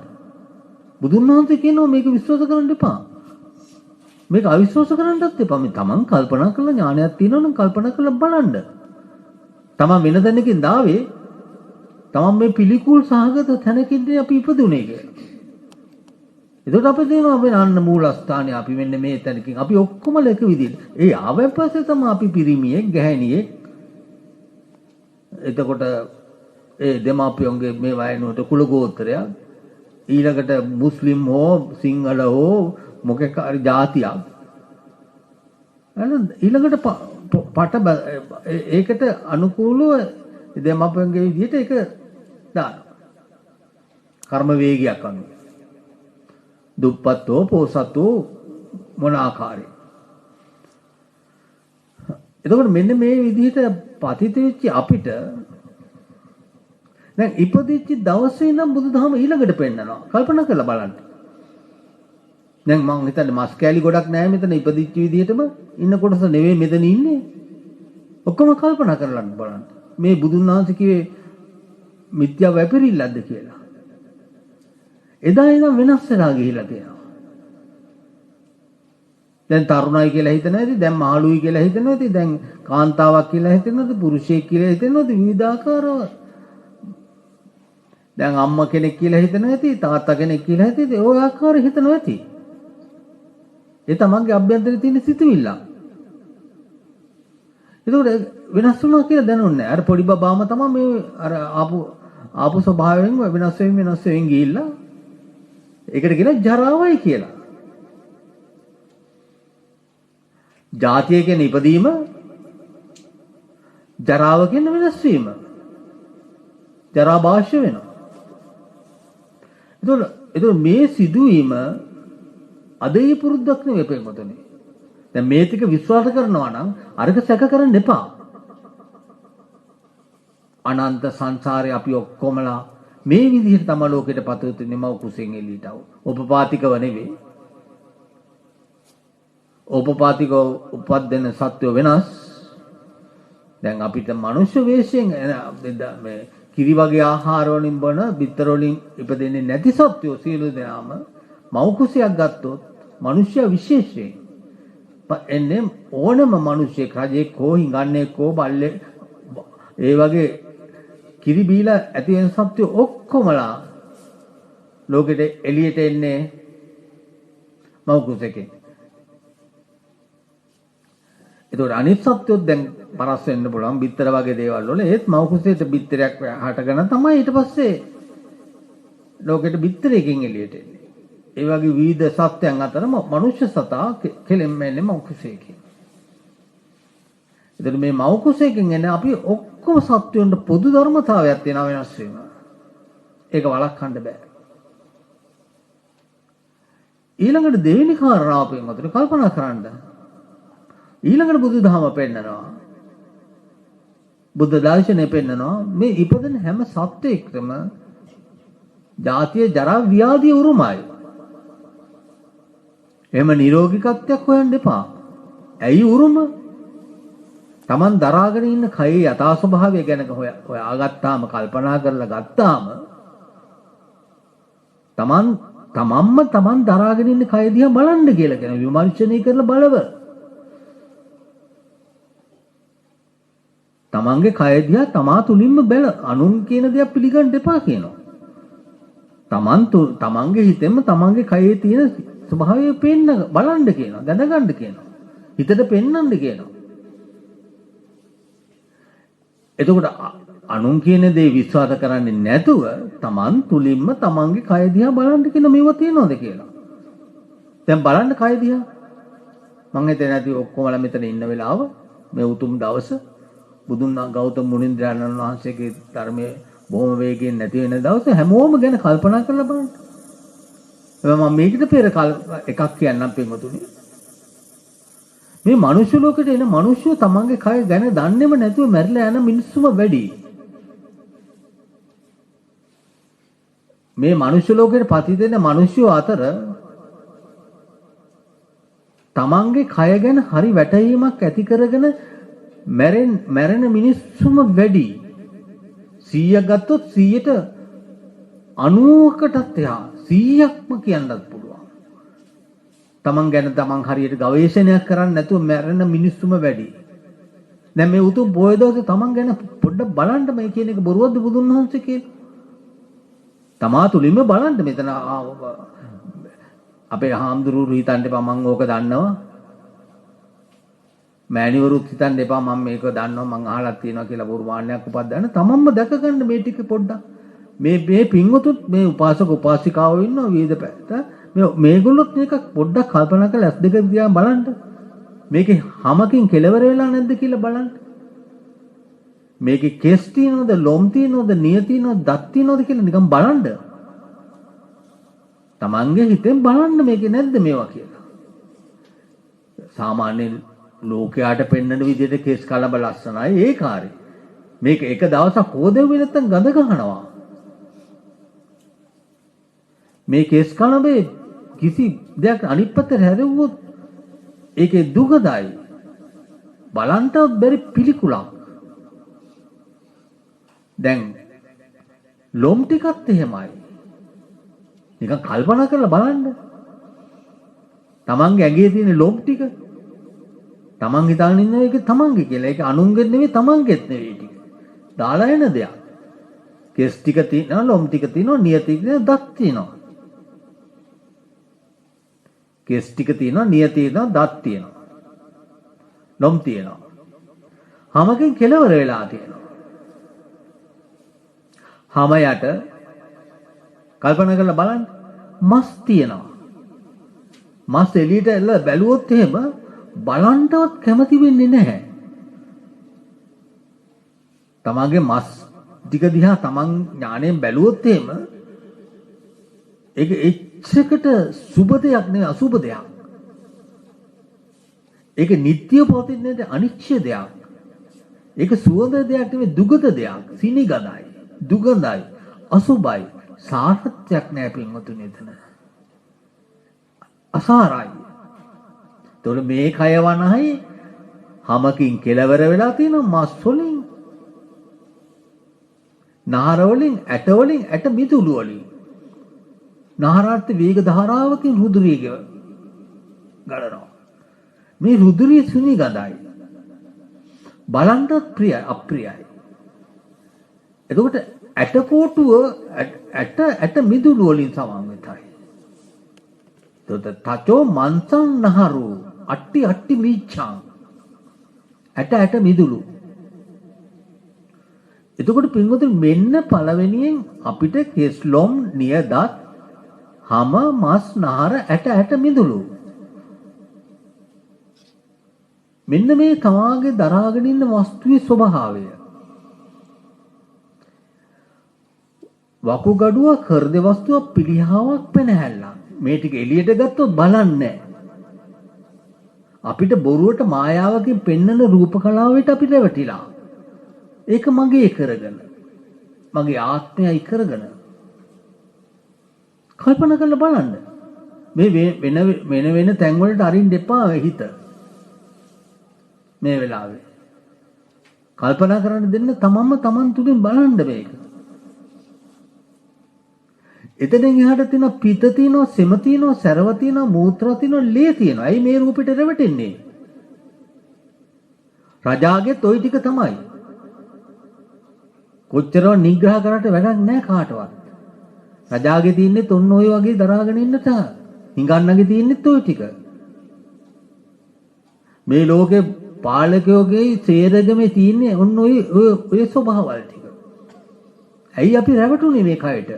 බුදුන් වහන්සේ කියනවා මේක විශ්වාස කරන්න එපා. මේක අවිශ්වාස කරන්නත් එපා. මේ තමන් කල්පනා කරලා ඥානයක් තියෙනවා නම් කල්පනා කරලා බලන්න. තමන් වෙන තැනකින් දාවේ තමන් මේ පිළිකුල් සහගත තැනකින් අපි ඉපදුනේ කියලා. එතකොට අපි දෙනවා අපේ අන්න මූලස්ථානේ අපි මෙන්න මේ තැනකින් අපි ඔක්කොම එක විදිහට. ඒ ආවෙන් පස්සේ තමයි අපි පිරිමියෙක් ගැහණියෙක්. එතකොට ඒ දෙමාපියන්ගේ මේ වයනුවට කුල ගෝත්‍රයක් ඊළඟට මුස්ලිම් හෝ සිංහල හෝ මොකෙක් හරි ජාතියක්. ඊළඟට පට ඒකට අනුකූලව දෙමාපියන්ගේ විදිහට ඒක දාන. කර්ම වේගයක් අනුව. දුප්පත්ෝ පොසත්ෝ මොන ආකාරයෙන්. එතකොට මෙන්න මේ විදිහට පතිත වෙච්ච අපිට දැන් ඉපදිච්ච දවසේ ඉඳන් බුදුදහම ඊළඟට පෙන්නනවා. කල්පනා කරලා බලන්න. දැන් මම හිතන්නේ මස් කෑලි ගොඩක් නැහැ මෙතන ඉපදිච්ච විදිහටම ඉන්න කොටස නෙවෙයි මෙතන ඉන්නේ. ඔක්කොම කල්පනා කරලා බලන්න. මේ බුදුන් වහන්සේ කිව්වේ මිත්‍යා වැපිරිල්ලක්ද කියලා. එදා ඉඳන් වෙනස් වෙලා ගිහිලා තියෙනවා. දැන් තරුණයි කියලා හිතන ඇති, දැන් මහලුයි කියලා හිතන ඇති, දැන් කාන්තාවක් කියලා හිතන ඇති, පුරුෂයෙක් කියලා හිතන ඇති, විවිධාකාරව. දැන් අම්මා කෙනෙක් කියලා හිතන ඇති, තාත්තා කෙනෙක් කියලා හිතේ, ඔය ආකාරය හිතනවා ඇති. ඒ තමන්ගේ අභ්‍යන්තරේ තියෙන සිතුවිල්ල. ඒකෝට වෙනස් වුණා කියලා දැනුන්නේ. අර පොඩි බබාම තමයි මේ අර ආපු ස්වභාවයෙන් වෙනස් වෙමින් ගිහිල්ලා ඒකට කියන ජරාවයි කියලා. ජාතිය කියන ඉපදීම, ජරාව කියන වෙනස් වීම. ජරා භාෂ්‍ය වෙනවා. ඒතකොට මේ සිදුවීම අදේ පුරුද්දක් නෙවෙයි පෙරමතුනේ. දැන් මේ ටික විශ්වාස කරනවා නම් අරක සැක කරන්න එපා. අනන්ත සංසාරේ අපි ඔක්කොමලා මේ විදිහට තමයි ලෝකෙට පතවතු නිමව කුසෙන් එළියට ආව. උපපාතිකව නෙවෙයි. උපපාතිකව උපද්දෙන සත්‍ය වෙනස්. දැන් අපිට මනුෂ්‍ය වේශයෙන් මේ කිරි වගේ ආහාර වලින් බන බිත්තර වලින් ඉපදෙන්නේ නැති සත්‍යෝ සියලු දෙනාම මව් කුසයක් ගත්තොත් මනුෂ්‍ය විශේෂයෙන් එන්නේ ඕනම මිනිසෙක් රජෙක් හෝ හිඟන්නේක් හෝ බල්ලෙක් ඒ වගේ කිරි බීලා ඇති වෙන සත්‍ය ඔක්කොමලා ලෝකෙට එළියට එන්නේ මව් කුසකේ. ඒතකොට අනිත් සත්‍යොත් දැන් පරස් වෙන්න පුළුවන් බිත්තර වගේ දේවල් වල ඒත් මව් කුසේට බිත්තරයක් හටගෙන තමයි ඊට පස්සේ ලෝකෙට බිත්තරයකින් එළියට එන්නේ. ඒ වගේ විවිධ සත්‍යයන් අතර මනුෂ්‍ය සතා කෙලෙම් එන්නේ මව් කුසේකින්. එතකොට මේ මව් කුසේකින් එන්නේ අපි ඔක්කොම සත්‍යයන්ට පොදු ධර්මතාවයක් තියෙනවා වෙනස් වීම. ඒක වළක්වන්න බෑ. ඊළඟට දෙවෙනි කාරණාව අපෙන් අතට කල්පනා කරන්න. ඊළඟට බුදුදහම පෙන්නනවා. බුද්ධ දර්ශනය පෙන්නනවා මේ ඉපදෙන හැම සත්‍යයකම ජාතිය ජරා ව්‍යාධිය උරුමයි. එහෙම නිරෝගිකත්වයක් හොයන්න එපා. ඇයි උරුම? Taman දරාගෙන ඉන්න කයේ යථා ස්වභාවය ගැන හොයාගත්තාම කල්පනා කරලා ගත්තාම තමන්ම දරාගෙන ඉන්න කය දිහා බලන්න කියලා කියන විමර්ශනය කරලා බලව. තමන්ගේ කය දිහා තමා තුලින්ම බැල අනුන් කියන දේක් පිළිගන්න එපා කියනවා. තමන්ගේ හිතෙන්ම තමන්ගේ කයේ තියෙන ස්වභාවය පෙන්න බලන්න කියනවා. දැනගන්න කියනවා. හිතට පෙන්වන්න කියනවා. එතකොට අනුන් කියන දේ විශ්වාස කරන්නේ නැතුව තමන් තුලින්ම තමන්ගේ කය දිහා බලන්න කියන මේව තියනවද කියලා. දැන් බලන්න කය දිහා. මම හිතන්නේ නැති ඔක්කොමලා මෙතන ඉන්න වෙලාව මේ උතුම් දවස බුදුන් ගෞතම මුනිంద్రයන්න් වහන්සේගේ ධර්මයේ බොහොම වේගයෙන් නැති වෙන දවස හැමෝම ගැන කල්පනා කරලා බලන්න. මම මේකට පෙර එකක් කියන්නම් පින්වතුනි. මේ මනුෂ්‍ය ලෝකෙට එන මිනිස්සු තමන්ගේ කය ගැන දන්නේම නැතුව මැරිලා යන මිනිස්සුම වැඩි. මේ මනුෂ්‍ය ලෝකෙට පතිත වෙන මිනිස්සු අතර තමන්ගේ කය ගැන හරි වැටහීමක් ඇති කරගෙන මැරෙන මිනිස්සුම වැඩි. 100ක් ගත්තොත් 100ට 90කටත් එහා 100ක්ම කියන්නත් පුළුවන්. තමන් ගැන තමන් හරියට ගවේෂණයක් කරන්නේ නැතුව මැරෙන මිනිස්සුම වැඩි. දැන් මේ උතුම් පොය දවසේ තමන් ගැන පොඩ්ඩක් බලන්න මේ කියන එක බොරුවක්ද බුදුන් වහන්සේ කියන්නේ? තමා තුලින්ම බලන්න මෙතන අපේ හාමුදුරුවෝ හිතන්න එපා මම ඕක දන්නවා. මෑණිවරුත් හිතන්න එපා මම මේක දන්නවා මම අහලා තියෙනවා කියලා බොරු මාන්නයක් උපද්දන්න. තමන්ම දැක ගන්න මේ ටික පොඩ්ඩක්. මේ පින්වතුත් මේ උපාසක උපාසිකාවෝ ඉන්නවා වේද පැත්ත. මේගොල්ලොත් මේක පොඩ්ඩක් කල්පනා කරලා S2 දිහා බලන්න. මේකේ හැමකින් කෙලවර වෙලා නැද්ද කියලා බලන්න. මේකේ කෙස් තියනවද, ලොම් තියනවද, නිය තියනවද, දත් තියනවද කියලා නිකන් බලන්න. තමන්ගේ හිතෙන් බලන්න මේකේ නැද්ද මේවා කියලා. සාමාන්‍ය ලෝකයාට පෙන්වන විදිහට කෙස් කලබ ලස්සනයි ඒ කාර්යය. මේක එක දවසක් හොදෙව්වේ නැත්තම් ගඳ ගන්නවා. මේ කෙස් කලබේ කිසි දෙයක් අනිත් පැත්තට හැරෙව්වොත් ඒකේ දුකදයි. බලන්ටවත් බැරි පිළිකුලක්. දැන් ලොම් ටිකත් එහෙමයි. නිකන් කල්පනා කරලා බලන්න. තමන්ගේ ඇඟේ තියෙන ලොම් ටික තමන් හිතාගෙන ඉන්න එක තමන්ගේ කියලා. ඒක අනුන්ගෙත් නෙවෙයි තමන්ගෙත් නෙවෙයි ටික. දාලා එන දෙයක්. කෙස් ටික තියෙනවා, ලොම් ටික තියෙනවා, නිය ටික තියෙනවා, දත් තියෙනවා. කෙස් ටික තියෙනවා, නිය තියෙනවා, දත් තියෙනවා. ලොම් තියෙනවා. හැමකින් කෙලවර වෙලා තියෙනවා. හැම යට කල්පනා කරලා බලන්න මස් තියෙනවා. මස් එළියට එල්ල බැලුවොත් එහෙම බලන්නවත් කැමති වෙන්නේ නැහැ. තමන්ගේ මස් ටික දිහා තමන් ඥාණයෙන් බැලුවොත් එහෙම ඒක එච්චරකට සුබ දෙයක් නෙවෙයි අසුබ දෙයක්. ඒක නිට්ටිය පවතින්නේ අනිච්ච දෙයක්. ඒක සුවඳ දෙයක් නෙවෙයි දුගඳ දෙයක්. සිනිගඳයි, දුගඳයි, අසුබයි. සාර්ථකයක් නෑ පින්වතුනි එතන. අසාරයි. ඒතකොට මේ කය වනහයි හැමකින් කෙලවර වෙලා තියෙන මස් වලින්, නහර වලින්, ඇට වලින්, ඇට මිදුළු වලින්. නහරාර්ථ වේග ධාරාවකින් රුධිරය ගලනවා. මේ රුධිරය සුනි ගඳයි. බලන්නත් ප්‍රියයි අප්‍රියයි. එතකොට ඇට කෝටුව ඇට මිදුළු වලින් සමන්විතයි. තචෝ මන්සං නහරු අට්ටි මීච්ඡං ඇට මිදුළු. එතකොට පින්වතුනි මෙන්න පළවෙනියෙන් අපිට කෙස්ලොම් නියදත් හැම මස් නහර ඇට මිදුළු. මෙන්න මේ තමාගේ දරාගෙන ඉන්න වස්තුවේ ස්වභාවය. වකුගඩුවක්, හෘද වස්තුවක්, පිළිහාවක්, පෙනහැල්ලක්. මේ ටික එළියට ගත්තොත් බලන්නේ අපිට බොරුවට මායාවකින් පෙන්නන රූප කලාවට අපිට වැටිලා. ඒක මගේ කරගෙන, මගේ ආත්මයයි කරගෙන. කල්පනා කරලා බලන්න. මේ වෙන තැන් වලට අරින්න එපා හිත. මේ වෙලාවේ කල්පනා කරන්න දෙන්න තමන් තුලින් බලන්න මේක. එතනින් එහාට තියෙන පිත තියෙනවා, සෙම තියෙනවා, සැරව තියෙනවා, මූත්‍රා තියෙනවා, ලේ තියෙනවා. ඇයි මේ රූපෙට රැවටෙන්නේ? රජාගෙත් ওই ටික තමයි. කොච්චරව නිග්‍රහ කරාට වැඩක් නැහැ කාටවත්. රජාගේ තියන්නේ ඔන්න ඔය වගේ දරාගෙන ඉන්න තා. හිඟන්නගේ තියන්නේත් ඔය ටික. මේ ලෝකේ පාලකයෝගේ සේරගමේ තියන්නේ ඔන්න ඔය ස්වභාවල් ටික. ඇයි අපි රැවටුනේ මේ කයට?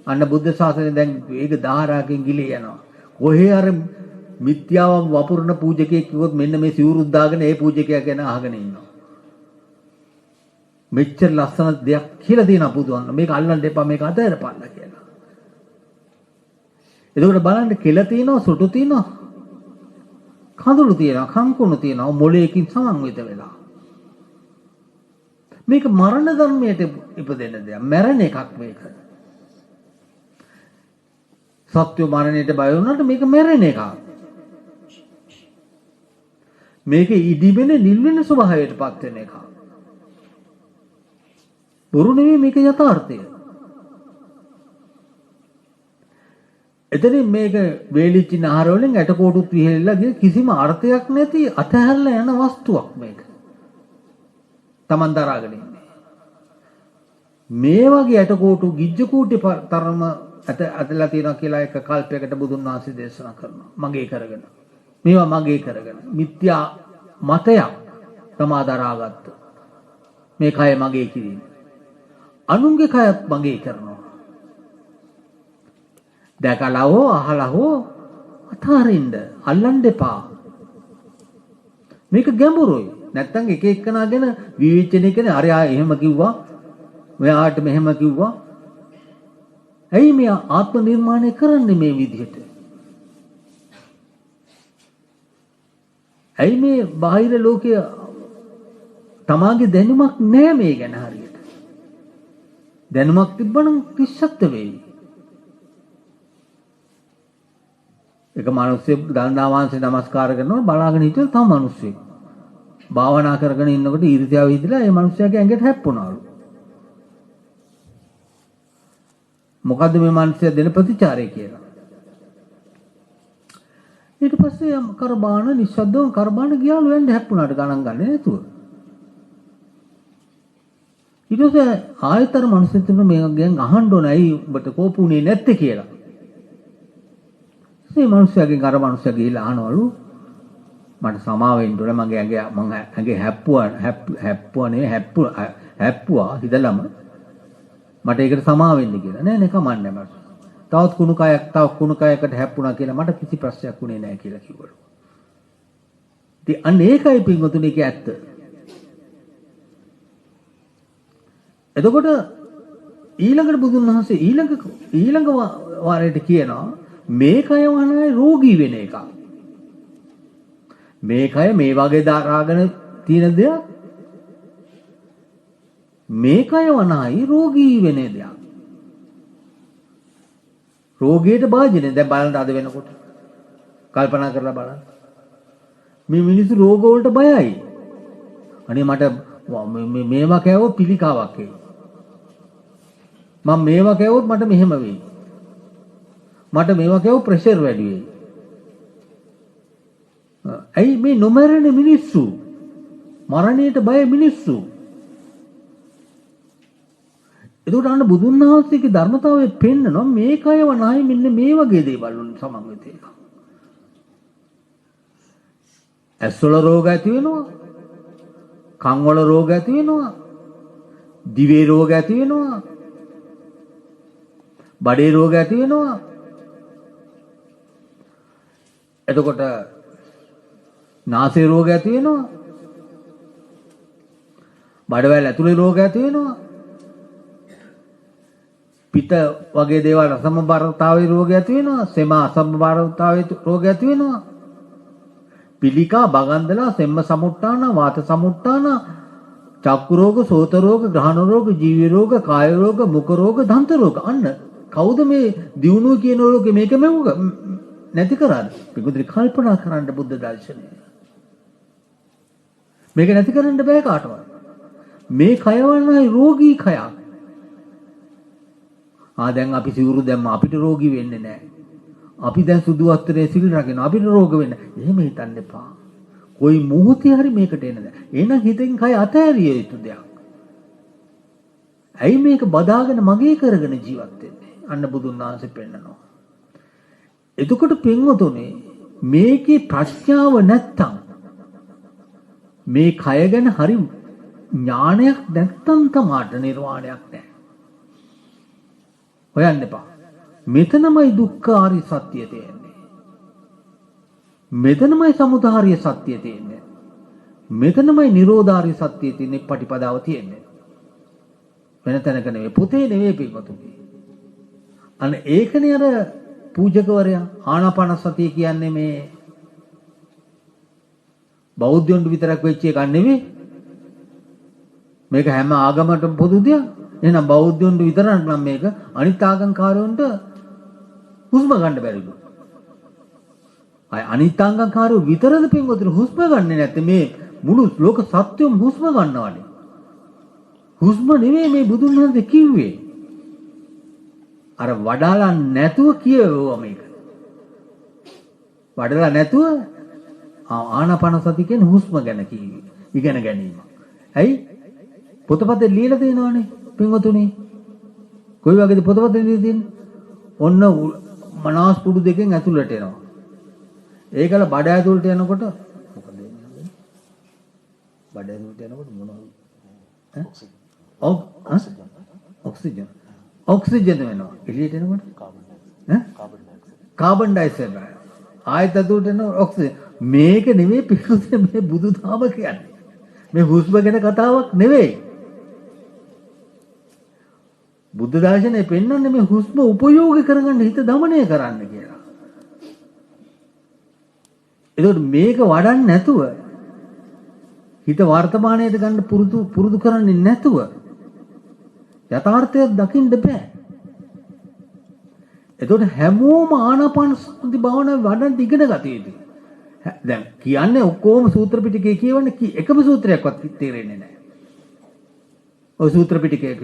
අන්න බුද්ධ ශාසනය දැන් ඒක දහරාකින් ගිලී යනවා. කොහේ අර මිත්‍යාව වපුරන පූජකයෙක් කිව්වොත් මෙන්න මේ සිවුරුත් දාගෙන ඒ පූජකයා ගැන අහගෙන ඉන්නවා. මෙච්චර ලස්සන දෙයක් කියලා දෙනවා බුදුන්. මේක අල්ලන්න එපා මේක අතහැරපන්න කියලා. එතකොට බලන්න කෙල තියෙනවා සුටු තියෙනවා. කඳුළු තියෙනවා කම්කුණු තියෙනවා මොලේකින් සමන්විත වෙලා. මේක මරණ ධර්මයට ඉපදෙන දෙයක්. මැරෙන එකක් මේක. සත්‍ය මරණයට බය වුණාට මේක මැරෙන එකක්. මේක ඉදිවෙන නිල්වෙන ස්වභාවයටපත් වෙන එකක්. බොරු නෙවෙයි මේක යථාර්ථය. එතනින් මේක වේලිච්ච නහර වලින් ඇටකොටුත් විහෙලලා ගිය කිසිම අර්ථයක් නැති අතහැරලා යන වස්තුවක් මේක. Taman දරාගෙන ඉන්නේ. මේ වගේ ඇටකොටු ගිජ්ජ කූටි තරම අතලා තියෙනවා කියලා එක කල්පයකට බුදුන් වහන්සේ දේශනා කරනවා. මගේ කරගෙන. මේවා මගේ කරගෙන. මිත්‍යා මතයක් තමා දරාගත්ත. මේ කය මගේ කිරීම. අනුන්ගේ කයත් මගේ කරනවා. දැකලා හෝ අහලා හෝ අතාරින්න අල්ලන්න එපා. මේක ගැඹුරුයි. නැත්තම් එක එක්කනා ගැන විවේචනය කරන අර එහෙම කිව්වා. ඔයාට මෙහෙම කිව්වා. ඇයි මේ ආත්ම නිර්මාණය කරන්නේ මේ විදිහට? ඇයි මේ බාහිර ලෝකයේ තමාගේ දැනුමක් නැහැ මේ ගැන හරියට? දැනුමක් තිබ්බනම් කිස්සත් වෙයි. එක මිනිස්සෙක් දන්නා වහන්සේ නමස්කාර කරනවා බලාගෙන හිටියොත් තව මිනිස්සෙක් භාවනා කරගෙන ඉන්නකොට ඊර්ෂ්‍යාව හිතිලා ඒ මිනිස්සයාගේ ඇඟට හැප්පුණාලු. මොකද්ද මේ මිනිස්සයා දෙන ප්‍රතිචාරය කියලා. ඊට පස්සේ කරබාන නිස්සද්දව කරබාන ගියාලු යන්නේ හැප්පුණාට ගණන් ගන්නේ නැතුව. ඊට පස්සේ ආයතර මිනිස්සුන්ට මේ ගැන් අහන්න ඕන ඇයි ඔබට කෝපුනේ නැත්තේ කියලා. මේ මිනිස්සයාගෙන් අර මිනිස්සයා ගිහිල්ලා අහනවලු මට සමාව වෙන්න ඕන මගේ ඇඟේ හැප්පුවා හිතලම මට ඒකට සමාව වෙන්න කියලා. නෑ කමන්නේ මට. තවත් කුණු කයකට හැප්පුණා කියලා මට කිසි ප්‍රශ්නයක් උනේ නෑ කියලා කිව්වලු. ඉතින් අන්න ඒකයි පින්වතුනි ඒක ඇත්ත. එතකොට ඊළඟට බුදුන් වහන්සේ ඊළඟ වාරයට කියනවා මේ කය වහනයි රෝගී වෙන එක. මේ කය මේ වගේ දාරාගෙන තියෙන දෙයක්. මේ කය වනයි රෝගී වෙන දෙයක්. රෝගියට භාජනය දැන් බලන්න අද වෙනකොට කල්පනා කරලා බලන්න. මේ මිනිස්සු රෝග වලට බයයි. අනේ මට මේවා කෑවොත් පිළිකාවක් එයි. මම මේවා කෑවොත් මට මෙහෙම වෙයි. මට මේවා කෑවොත් ප්‍රෙෂර් වැඩි වෙයි. ඇයි මේ නොමරන මිනිස්සු මරණයට බය මිනිස්සු. එතකොට අන්න බුදුන් වහන්සේගේ ධර්මතාවය පෙන්නනවා මේ කයව නැයි මෙන්න මේ වගේ දේවල් වලින් සමන්විත එක. ඇස්වල රෝග ඇති වෙනවා. කන් වල රෝග ඇති වෙනවා. දිවේ රෝග ඇති වෙනවා. බඩේ රෝග ඇති වෙනවා. එතකොට නාසයේ රෝග ඇති වෙනවා. බඩවැල් ඇතුලේ රෝග ඇති වෙනවා. පිත වගේ දේවල් අසමබරතාවයේ රෝග ඇති වෙනවා. සෙම අසමබරතාවයේ රෝග ඇති වෙනවා. පිළිකා බගන්දලා සෙම්ම සමුට්ටාන වාත සමුට්ටාන චක්කු රෝග සෝත රෝග ග්‍රහණ රෝග ජීව රෝග කාය රෝග මුඛ රෝග දන්ත රෝග. අන්න කවුද මේ දියුණුව කියන රෝගේ මේක මෙවුක නැති කරන්නේ? පිටුදිරි කල්පනා කරන්න බුද්ධ දර්ශනය. මේක නැති කරන්න බෑ කාටවත්. මේ කයවන්නයි රෝගී කයක්. දැන් අපි සිවුරු දැම්ම අපිට රෝගී වෙන්නේ නැහැ. අපි දැන් සුදු වස්ත්‍රයේ සිල් රකින්න අපිට රෝග වෙන්නේ. එහෙම හිතන්න එපා. කොයි මොහොතේ හරි මේකට එනද. එහෙනම් හිතෙන් කය අතහැරිය යුතු දෙයක්. ඇයි මේක බදාගෙන මගේ කරගෙන ජීවත් වෙන්නේ? අන්න බුදුන් වහන්සේ පෙන්නනවා. එතකොට පින්වතුනි මේකේ ප්‍රඥාව නැත්තම් මේ කය ගැන හරි ඥානයක් නැත්තම් තමාට නිර්වාණයක් නැහැ. හොයන්න එපා. මෙතනමයි දුක්ඛ ආර්ය සත්‍ය තියෙන්නේ. මෙතනමයි සමුදාය සත්‍ය තියෙන්නේ. මෙතනමයි නිරෝධාර්ය සත්‍ය තියෙන්නේ, පටිපදාව තියෙන්නේ. වෙන තැනක නෙවෙයි, පොතේ නෙවෙයි පිටුතුනි. අන්න ඒකනේ අර පූජකවරයා ආනාපාන සතිය කියන්නේ මේ බෞද්ධයන්ට විතරක් වෙච්ච එකක් නෙවෙයි. මේක හැම ආගමකටම පොදු දෙයක්. එහෙනම් බෞද්ධයන්ට විතරක් නම් මේක අනිත් ආගම්කාරයන්ට හුස්ම ගන්න බැරිලු. අය අනිත් ආගම්කාරයෝ විතරද පින්වතුනි හුස්ම ගන්නෙ නැත්තේ? මේ මුළු ලෝක සත්‍යම හුස්ම ගන්නවානේ. හුස්ම නෙවෙයි මේ බුදුන් වහන්සේ කිව්වේ. අර වඩාලා නැතුව කියවුවා මේක. වඩලා නැතුව ආනාපාන සති කියන්නේ හුස්ම ගැන කිව්වේ. ඉගෙන ගැනීම. ඇයි? පොතපතේ ලියලා තියෙනවානේ පින්වතුනි. කොයි වගේද පොතපතේ ලියලා තියෙන්නේ? ඔන්න මනස් පුඩු දෙකෙන් ඇතුළට එනවා. ඒකල බඩ ඇතුළට යනකොට මොකද වෙන්නේ? බඩ ඇතුළට යනකොට මොනවද? ඔක්සිජන්. ඔක්සිජන් වෙනවා. එළියට එනකොට කාබන් ඩයොක්සයිඩ්. ආයත ඇතුළට එන ඔක්සිජන්. මේක නෙමෙයි පිටුසේ මේ බුදුදහම කියන්නේ. මේ හුස්ම ගැන කතාවක් නෙවෙයි. බුද්ධ දර්ශනය පෙන්වන්නේ මේ හුස්ම උපයෝගී කරගන්න හිත দমনය කරන්න කියලා. ඒකට මේක වඩන්නේ නැතුව හිත වර්තමානයට ගන්න පුරුදු කරන්නේ නැතුව යථාර්ථය දකින්න බෑ. ඒකට හැමෝම ආනාපාන සති භාවනාව වඩන්න ඉගෙන ගත යුතුයි. දැන් කියන්නේ ඔක්කොම සූත්‍ර පිටකේ කියවන්නේ එකම සූත්‍රයක්වත් තේරෙන්නේ නැහැ. ඔය සූත්‍ර පිටකේ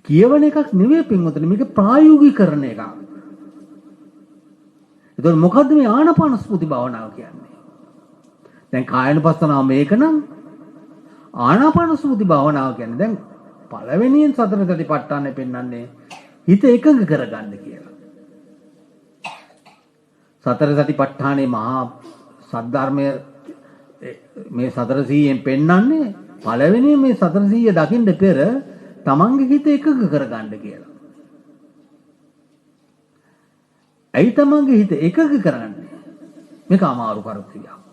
කියවන එකක් නෙවෙයි පින්වතුනි, මේක ප්‍රායෝගිකරණ එකක්. එතකොට මොකද්ද මේ ආනාපාන සති භාවනාව කියන්නේ? දැන් කායනුපස්සනාව මේක නම් ආනාපාන සති භාවනාව කියන්නේ දැන් පළවෙනියෙන් සතර සතිපට්ඨානෙ පෙන්වන්නේ හිත එකඟ කරගන්න කියලා. සතර සතිපට්ඨානේ මහා සද්ධර්මය මේ සතර සීයෙන් පෙන්වන්නේ පළවෙනියෙන් මේ සතර සීය දකින්න පෙර තමන්ගේ හිත එකඟ කරගන්න කියලා. ඇයි තමන්ගේ හිත එකඟ කරන්නේ? මේක අමාරු කරුක්‍රියාවක්.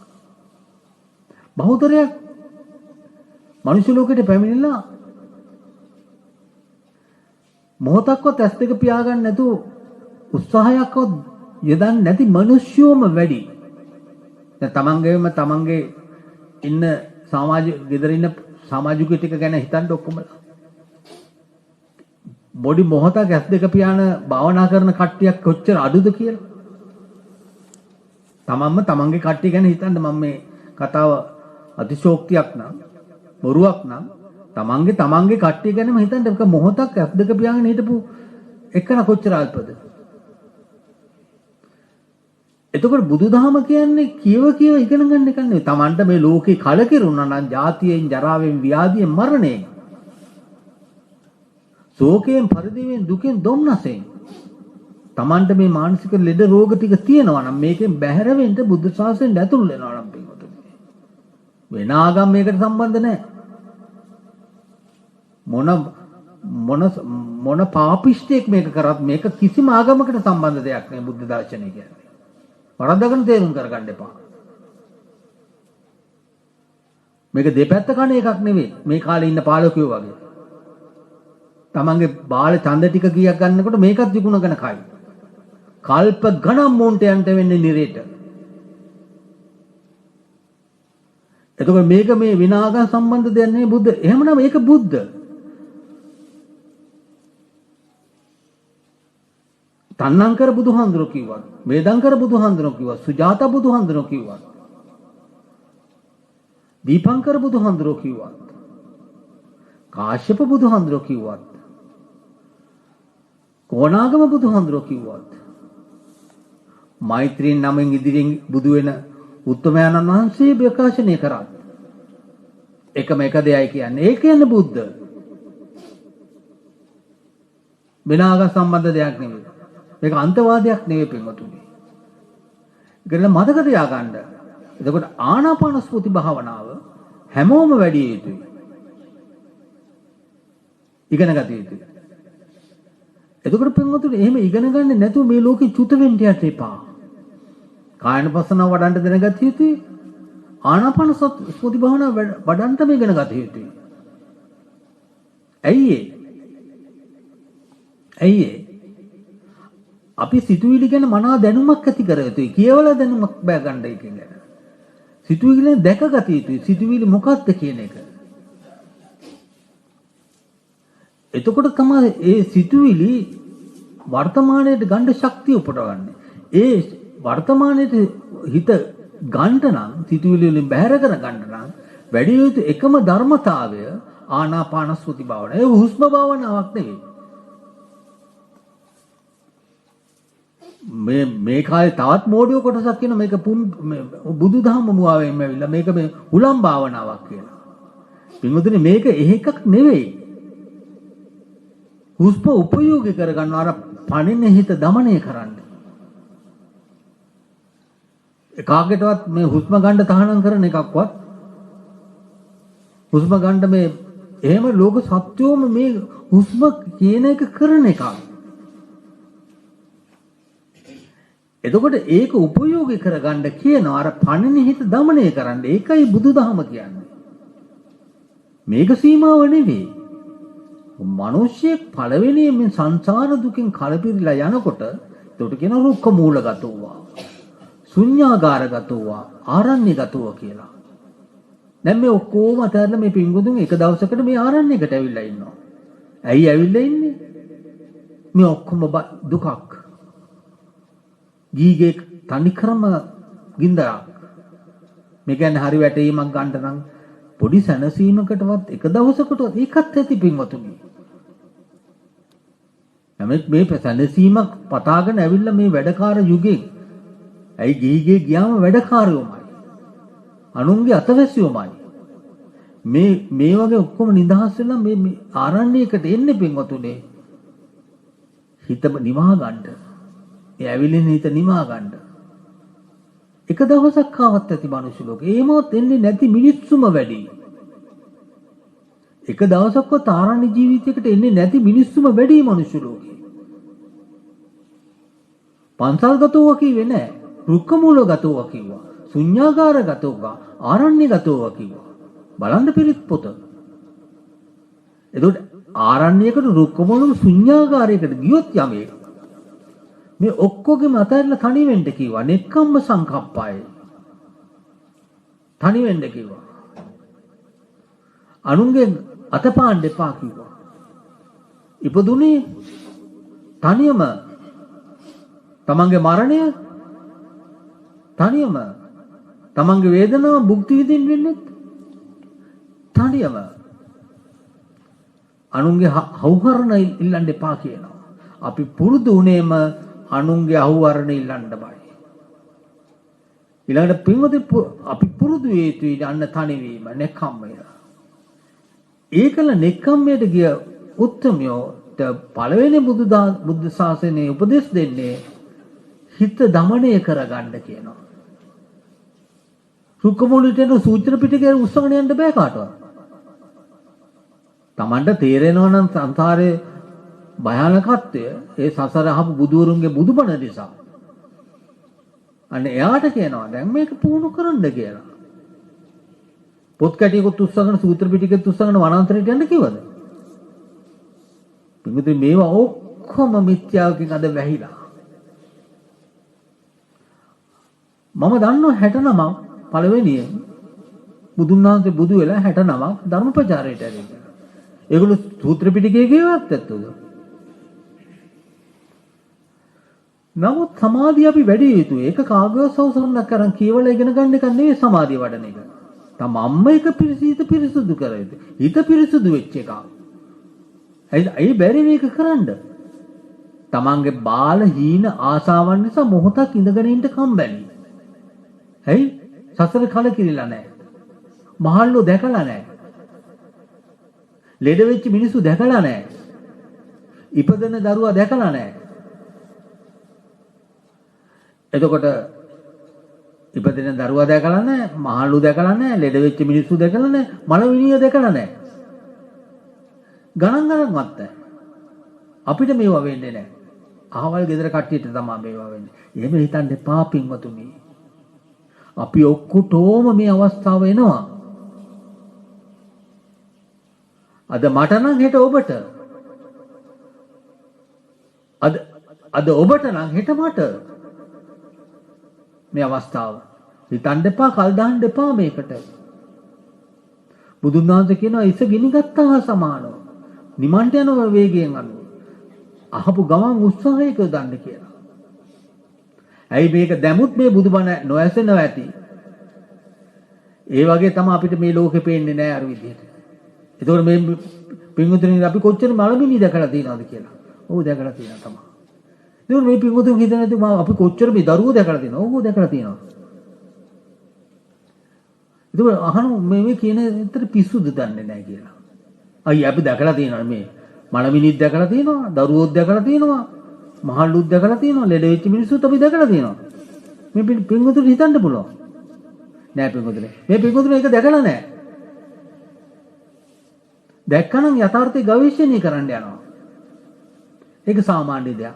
බහුතරයක් මනුෂ්‍ය ලෝකෙට පැමිණිලා මොහොතක්වත් ඇස් දෙක පියාගන්න නැතුව උත්සාහයක්වත් යොදන්නේ නැති මිනිස්සුම වැඩි. දැන් තමන්ගේ ඉන්න ගෙදර ඉන්න සමාජික ටික ගැන හිතන්න ඔක්කොමලා. බොඩි මොහොතක් ඇස් දෙක පියාන භාවනා කරන කට්ටියක් කොච්චර අඩුද කියලා. තමන්ගේ කට්ටිය ගැන හිතන්න. මම මේ කතාව අතිශෝක්තියක් නම් බොරුවක් නම් තමන්ගේ කට්ටිය ගැනම හිතන්න. ඒක මොහොතක් ඇස් දෙක පියාගෙන හිටපු එකන කොච්චර අල්පද. එතකොට බුදුදහම කියන්නේ කියව ඉගෙන ගන්න එක නෙවෙයි. තමන්ට මේ ලෝකේ කලකිරුණා නම් ජාතියෙන් ජරාවෙන් ව්‍යාධියෙන් මරණයෙන් ශෝකයෙන් පරිදේවෙන් දුකෙන් දුම්නසෙන් තමන්ට මේ මානසික ලෙඩ රෝග ටික තියෙනවා නම් මේකෙන් බැහැර වෙන්න බුද්ධ ශාසනයට ඇතුල් වෙනවා නම් පිටුතුනි. වෙන ආගම් මේකට සම්බන්ධ නැහැ. මොන පාපිෂ්ඨයෙක් මේක කරත් මේක කිසිම ආගමකට සම්බන්ධ දෙයක් නෙවෙයි බුද්ධ දර්ශනය කියන්නේ. වරද්දගෙන තේරුම් කරගන්න එපා. මේක දෙපැත්ත කන එකක් නෙවෙයි. මේ කාලේ ඉන්න පාලකයෝ වගේ. තමන්ගේ බාල ඡන්ද ටික කීයක් ගන්නකොට මේකත් විකුණගෙන කයි. කල්ප ගණන් මොන්ට යන්න වෙන්නේ නිරේට. එතකොට මේක මේ විනාගම් සම්බන්ධ දෙයක් නෙවෙයි බුද්ධ. එහෙමනම් මේක බුද්ධ. තන්නංකර බුදුහාඳුරෝ කිව්වා. වේදංකර බුදුහාඳුරෝ කිව්වා. සුජාත බුදුහාඳුරෝ කිව්වා. දීපංකර බුදුහාඳුරෝ කිව්වා. කාශ්‍යප බුදුහාඳුරෝ කිව්වා. කොණාගම බුදුහාඳුරෝ කිව්වා. මෛත්‍රියෙන් නමෙන් ඉදිරියෙන් බුදු වෙන උත්තමයන්න් වහන්සේ ප්‍රකාශනය කරා. එකම එක දෙයයි කියන්නේ. ඒ කියන්නේ බුද්ධ. විනාග සම්බන්ධ දෙයක් නෙමෙයි. මේක අන්තවාදයක් නෙවෙයි පින්වතුනි. ඒකල මතක තියාගන්න. එතකොට ආනාපාන සති භාවනාව හැමෝම වැඩි යුතුයි. ඉගෙන ගත යුතුයි. එතකොට පින්වතුනි එහෙම ඉගෙන ගන්න නැතුව මේ ලෝකේ චුත වෙන්න යට එපා. කායනපසනාව වඩන්න දැනගත යුතුයි. ආනාපාන සති භාවනාව වඩන්න මේ ඉගෙන ගත යුතුයි. ඇයි අපි සිතුවිලි ගැන මනා දැනුමක් ඇති කර යුතුයි. කියවලා දැනුමක් බෑ ගන්න එකෙන් ගැන. සිතුවිලි දැකගත යුතුයි. සිතුවිලි මොකක්ද කියන එක. එතකොට තමයි ඒ සිතුවිලි වර්තමානයේ ගන්න ශක්තිය උපදවන්නේ. ඒ වර්තමානයේ හිත ගන්න නම් සිතුවිලි වලින් බැහැර කර ගන්න නම් වැඩි යුතු එකම ධර්මතාවය ආනාපාන සති භාවනාව. ඒ හුස්ම භාවනාවක් නෙවෙයි. මේ කාලේ තවත් මෝඩියෝ කොටසක් කියන මේක බුදුදහම මුවාවෙන්ම ඇවිල්ලා මේක මේ උලම් භාවනාවක් කියලා. පින්වතුනි මේක එකක් නෙවෙයි. හුස්ම උපයෝගී කරගන්න අර පණින හිත দমনය කරන්න. කාගෙටවත් මේ හුස්ම ගන්න තහනම් කරන එකක්වත් හුස්ම ගන්න මේ එහෙම ලෝක සත්‍යෝම මේ හුස්ම කියන එක කරන එකක්. එතකොට ඒක උපයෝගී කරගන්න කියනවා අර පණින හිත দমনය කරන්න. ඒකයි බුදුදහම කියන්නේ. මේක සීමාව නෙවෙයි. මිනිස්සෙක් පළවෙනියෙන් මේ සංසාර දුකින් කලපිරිලා යනකොට ඒකට කියන රුක්ක මූලගතෝවා ශුන්‍යාගාරගතෝවා ආරණ්‍යගතෝවා කියලා. දැන් මේ ඔක්කොම අතහැරලා මේ පිංගුතුන් එක දවසකට මේ ආරණ්‍යයකට ඇවිල්ලා ඉන්නවා. ඇයි ඇවිල්ලා ඉන්නේ? මේ ඔක්කොම දුකක්. ගීගේ තනිකරම ගින්දරක්. මේ කියන්නේ හරි වැටීමක් ගන්න නම් පොඩි සැනසීමකටවත් එක දවසකටවත් ඒකත් ඇති පින්වතුනි. නමුත් මේ සැනසීමක් පතාගෙන ඇවිල්ලා මේ වැඩකාර යුගයෙන් ඇයි ගීගේ ගියාම වැඩකාරයෝමයි. අනුන්ගේ අතවැසියෝමයි. මේ වගේ ඔක්කොම නිදහස් වෙලා මේ ආරණ්‍යයකට එන්නේ පින්වතුනි. හිත නිවා ගන්න. ඒ ඇවිලින් හිත නිවා ගන්න. එක දවසක් ආවත් ඇති මිනිස්සු ලෝකේ. ඒමවත් එන්නේ නැති මිනිස්සුම වැඩි. එක දවසක්වත් ආරණ්‍ය ජීවිතයකට එන්නේ නැති මිනිස්සුම වැඩි මිනිස්සු ලෝකේ. පන්සල්ගතෝව කිව්වේ නෑ. රුක්ක මූලගතෝව කිව්වා. ශුන්‍යාගාරගතෝව, ආරණ්‍යගතෝව කිව්වා. බලන්න පිරිත් පොත. එතකොට ආරණ්‍යයකට රුක්ක මූල ශුන්‍යාගාරයකට ගියොත් යමේ මේ ඔක්කොගෙම අතහැරලා තනි වෙන්න කිව්වා. නෙක්ඛම්ම සංකප්පය. තනි වෙන්න කිව්වා. අනුන්ගෙන් අතපාන්න එපා කිව්වා. ඉපදුනේ තනියම තමන්ගේ මරණය තනියම තමන්ගේ වේදනාව භුක්ති විඳින්න වෙන්නේ තනියම. අනුන්ගේ හවුහරණ ඉල්ලන්න එපා කියනවා. අපි පුරුදු උනේම අනුන්ගේ අහුවරණ ඉල්ලන්න බයි. ඊළඟට පින්වතුනි අපි පුරුදු වේතුයි අන්න තනිවීම නෙක්ඛම්මය. ඒකල නෙක්ඛම්මයට ගිය උත්තමයෝට පළවෙනි බුද්ධ ශාසනයේ උපදෙස් දෙන්නේ හිත দমনය කරගන්න කියනවා. රුක්කමූලිතේන සූත්‍ර පිටකේ උස්සගෙන යන්න බෑ කාටවත්. Tamanට තේරෙනවා නම් සංසාරේ භයානකත්වය ඒ සසර අහපු බුදුවරුන්ගේ බුදුබණ නිසා. අන්න එයාට කියනවා දැන් මේක පුහුණු කරන්න කියලා. පොත් කැටියකුත් උස්සගෙන සූත්‍ර පිටකෙත් උස්සගෙන වනාන්තරයට යන්න කිව්වද? පිටුදී මේවා ඔක්කොම මිත්‍යාවකින් අද වැහිලා. මම දන්නවා 69ක් පළවෙනියෙන් බුදුන් වහන්සේ බුදු වෙලා 69ක් ධර්ම ප්‍රචාරයට ඇවිල්ලා. ඒගොල්ලෝ සූත්‍ර පිටකයේ කියවත් ඇත්තද? නමුත් සමාධිය අපි වැඩි යුතුයි. ඒක කාගේවත් සවසරණක් කරන් කියවලා ඉගෙන ගන්න එක නෙවෙයි සමාධිය වඩන එක. තමම්ම එක පිරිසිදු කර යුතුයි. හිත පිරිසිදු වෙච්ච එක. ඇයි බැරි මේක කරන්න? තමන්ගේ බාල හීන ආසාවන් නිසා මොහොතක් ඉඳගෙන ඉන්න කම්බැලි. ඇයි? සසර කලකිරිලා නැහැ. මහල්ලෝ දැකලා නැහැ. ලෙඩ වෙච්ච මිනිස්සු දැකලා නැහැ. ඉපදෙන දරුවා දැකලා නැහැ. එතකොට ඉපදෙන දරුවා දැකලා නැහැ, මහලු දැකලා නැහැ, ලෙඩ වෙච්ච මිනිස්සු දැකලා නැහැ, මලවිනිය දැකලා නැහැ. ගණන් ගන්නවත් නැහැ. අපිට මේවා වෙන්නේ නැහැ. අහවල් ගෙදර කට්ටියට තමයි මේවා වෙන්නේ. එහෙම හිතන්න එපා පින්වතුනි. අපි ඔක්කොටම මේ අවස්ථාව එනවා. අද මට නම් හෙට ඔබට. අද ඔබට නම් හෙට මට. මේ අවස්ථාව. හිතන්න එපා, කල් දාන්න එපා මේකට. බුදුන් වහන්සේ කියනවා ඉස ගිනි ගත්තා හා සමානව. නිමන්ට යන වේගයෙන් අනුව. අහපු ගමන් උත්සාහයක යොදන්න කියලා. ඇයි මේක දැමුත් මේ බුදුබණ නොඇසෙනව ඇති. ඒ වගේ තමයි අපිට මේ ලෝකෙ පේන්නේ නැහැ අර විදිහට. ඒතකොට මේ පින්වතුනි අපි කොච්චර මලමිනි දැකලා තියෙනවද කියලා. ඔව් දැකලා තියෙනවා තමයි. ඒතකොට මේ පින්වතුන් හිතන නැති අපි කොච්චර මේ දරුවෝ දැකලා තියෙනවද? ඔව් දැකලා තියෙනවා. ඒතකොට අහන මේ කියන විතර පිස්සුද දන්නේ නැහැ කියලා. අයිය අපි දැකලා තියෙනවා මේ මලමිනිත් දැකලා තියෙනවා, දරුවෝත් දැකලා තියෙනවා, මහල්ලුත් දැකලා තියෙනවා, ලෙඩ වෙච්ච මිනිස්සුත් අපි දැකලා තියෙනවා. මේ පින්වතුන් හිතන්න පුළුවන්. නෑ පින්වතුනි. මේ පින්වතුන් ඒක දැකලා නෑ. දැක්කනම් යථාර්ථය ගවේෂණය කරන්න යනවා. ඒක සාමාන්‍ය දෙයක්.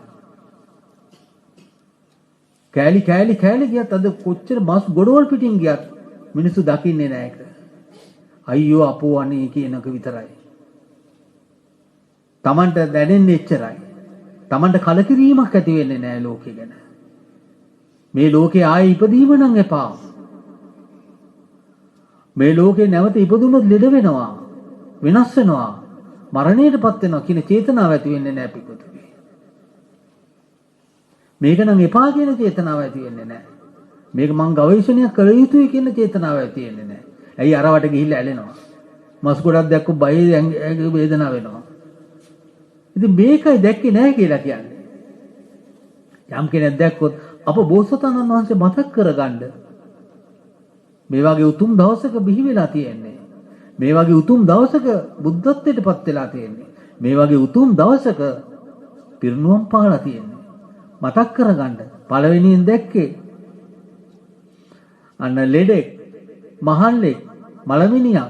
කෑලි ගියත් අද කොච්චර මාස් ගොඩවල් පිටින් ගියත් මිනිස්සු දකින්නේ නෑ ඒක. අයියෝ අපෝ අනේ කියනක විතරයි. Tamanට දැනෙන්නේ එච්චරයි. Tamanට කලකිරීමක් ඇති වෙන්නේ නෑ ලෝකෙ ගැන. මේ ලෝකේ ආයේ ඉපදීම නම් එපා. මේ ලෝකේ නැවත ඉපදුනොත් ලෙඩ වෙනවා, වෙනස් වෙනවා, මරණයටපත් වෙනවා කියන චේතනාව ඇති වෙන්නේ නැහැ පිටුතුනි. මේක නම් එපා කියන චේතනාව ඇති වෙන්නේ නැහැ. මේක මං ගවේෂණයක් කළ යුතුයි කියන චේතනාව ඇති වෙන්නේ නැහැ. ඇයි අරවට ගිහිල්ලා ඇලෙනවා. මස් ගොඩක් දැක්කොත් බයේ වේදනාව වෙනවා. ඉතින් මේකයි දැක්කේ නැහැ කියලා කියන්නේ. යම් කෙනෙක් දැක්කොත් අප බෝසතාණන් වහන්සේ මතක් කරගන්න. මේ වගේ උතුම් දවසක බිහි වෙලා තියෙන්නේ. මේ වගේ උතුම් දවසක බුද්ධත්වයට පත් වෙලා තියෙන්නේ. මේ වගේ උතුම් දවසක පිරිනුවම් පාලා තියෙන්නේ. මතක් කරගන්න. පළවෙනියෙන් දැක්කේ අන්න ලෙඩෙක්, මහල්ලෙක්, මලමිනියක්,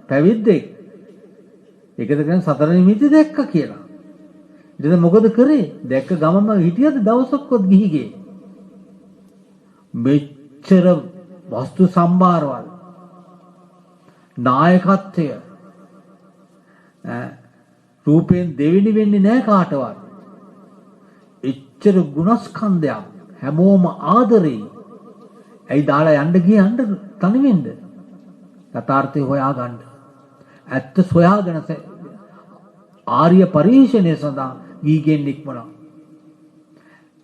පැවිද්දෙක්. ඒකද කියන්නේ සතර නිමිති දැක්ක කියලා. ඊට මොකද කරේ? දැක්ක ගමම හිටියද දවසක්වත් ගිහිගේ. මෙච්චර වස්තු සම්භාරවල්, නායකත්වය, රූපයෙන් දෙවෙනි වෙන්නේ නැහැ කාටවත්. එච්චර ගුණස්කන්ධයක් හැමෝම ආදරේ. ඇයි දාලා යන්න ගියන්න තනි වෙන්න? යථාර්ථය හොයාගන්න. ඇත්ත සොයාගෙන ආර්ය පරිශ්‍රණය සඳහා ගීගෙන් නික්මනවා.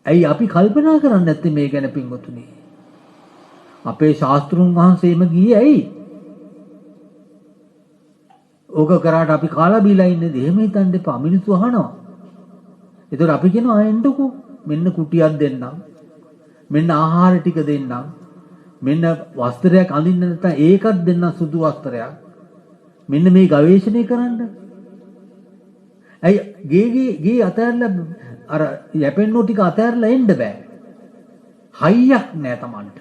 ඇයි අපි කල්පනා කරන්නේ නැත්තේ මේ ගැන පින්වතුනි? අපේ ශාස්ත්‍රුන් වහන්සේම ගියේ ඇයි? ඕක කරාට අපි කාලා බීලා ඉන්නේ. එහෙම හිතන්න එපා. මිනිස්සු අහනවා. ඒතකොට අපි කියනවා ආයෙන්නකෝ මෙන්න කුටියක් දෙන්නම්. මෙන්න ආහාර ටික දෙන්නම්. මෙන්න වස්ත්‍රයක් අඳින්න නැත්නම් ඒකත් දෙන්නම් සුදු වස්ත්‍රයක්. මෙන්න මේ ගවේෂණය කරන්න. ඇයි ගේ අතහැරලා අර යැපෙන්නෝ ටික අතහැරලා එන්න බෑ. හයියක් නෑ Tamanට.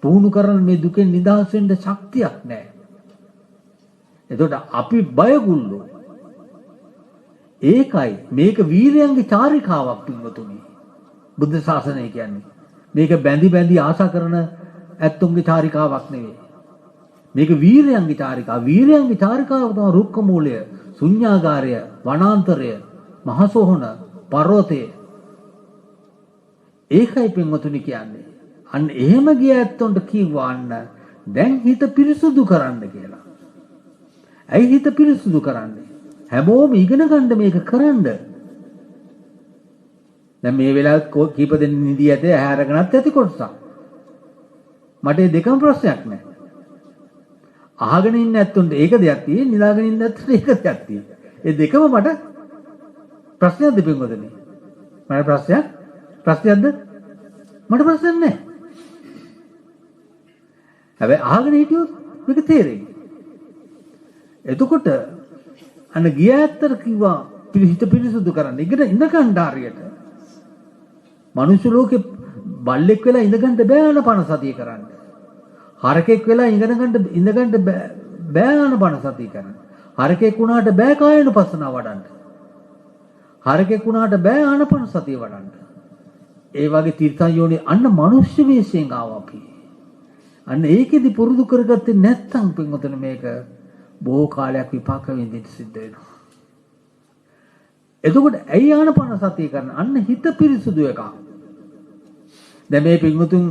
පුහුණු කරන මේ දුකෙන් නිදහස් වෙන්න ශක්තියක් නෑ. එතකොට අපි බයගුල්ලෝ. ඒකයි මේක වීරයන්ගේ චාරිකාවක් පින්වතුනි. බුද්ධ ශාසනය කියන්නේ. මේක බැඳි ආශා කරන ඇත්තුන්ගේ චාරිකාවක් නෙවෙයි. මේක වීරයන්ගේ චාරිකාව. වීරයන්ගේ චාරිකාව තමයි රුක්ක මූලය, ශුන්‍යාගාරය, වනාන්තරය, මහසෝහන, පර්වතය. ඒකයි පින්වතුනි කියන්නේ. අන්න එහෙම ගිය ඇත්තොන්ට කිව්වන්න දැන් හිත පිරිසුදු කරන්න කියලා. ඇයි හිත පිරිසුදු කරන්නේ? හැමෝම ඉගෙන ගන්න මේක කරන්න. දැන් මේ වෙලාවට කීප දෙනෙක් නිදි ඇතේ ඇහැරගෙනත් ඇති කොටසක්. මට මේ දෙකම ප්‍රශ්නයක් නෑ. අහගෙන ඉන්න ඇත්තොන්ට ඒක දෙයක් තියෙන්නේ, නිදාගෙන ඉන්න ඇත්තොන්ට ඒක දෙයක් තියෙන්නේ. ඒ දෙකම මට ප්‍රශ්නයක් දෙපින්වදනේ. මට ප්‍රශ්නයක්ද? මට ප්‍රශ්නයක් නෑ. හැබැයි අහගෙන හිටියොත් මේක තේරෙයි. එතකොට අන්න ගිය ඇත්තට කිව්වා හිත පිරිසුදු කරන්න. ඉඳ ගන්න හරියට. මනුෂ්‍ය ලෝකේ බල්ලෙක් වෙලා ඉඳ ගන්න බෑ ආනාපාන සතිය කරන්න. හරකෙක් වෙලා ඉඳ ගන්න බෑ ආනාපාන සතිය කරන්න. හරකෙක් වුණාට බෑ කායනුපස්සනාව වඩන්න. හරකෙක් වුණාට බෑ ආනාපාන සතිය වඩන්න. ඒ වගේ තීර්ථන් යෝනි අන්න මනුෂ්‍ය වේශයෙන් ආවා අපි. අන්න ඒකෙදි පුරුදු කරගත්තේ නැත්නම් පින්වතුනි මේක බොහෝ කාලයක් විපාක විඳින්න සිද්ධ වෙනවා. එතකොට ඇයි ආනාපාන සතිය කරන්න? අන්න හිත පිරිසුදු එකක්. දැන් මේ පින්වතුන්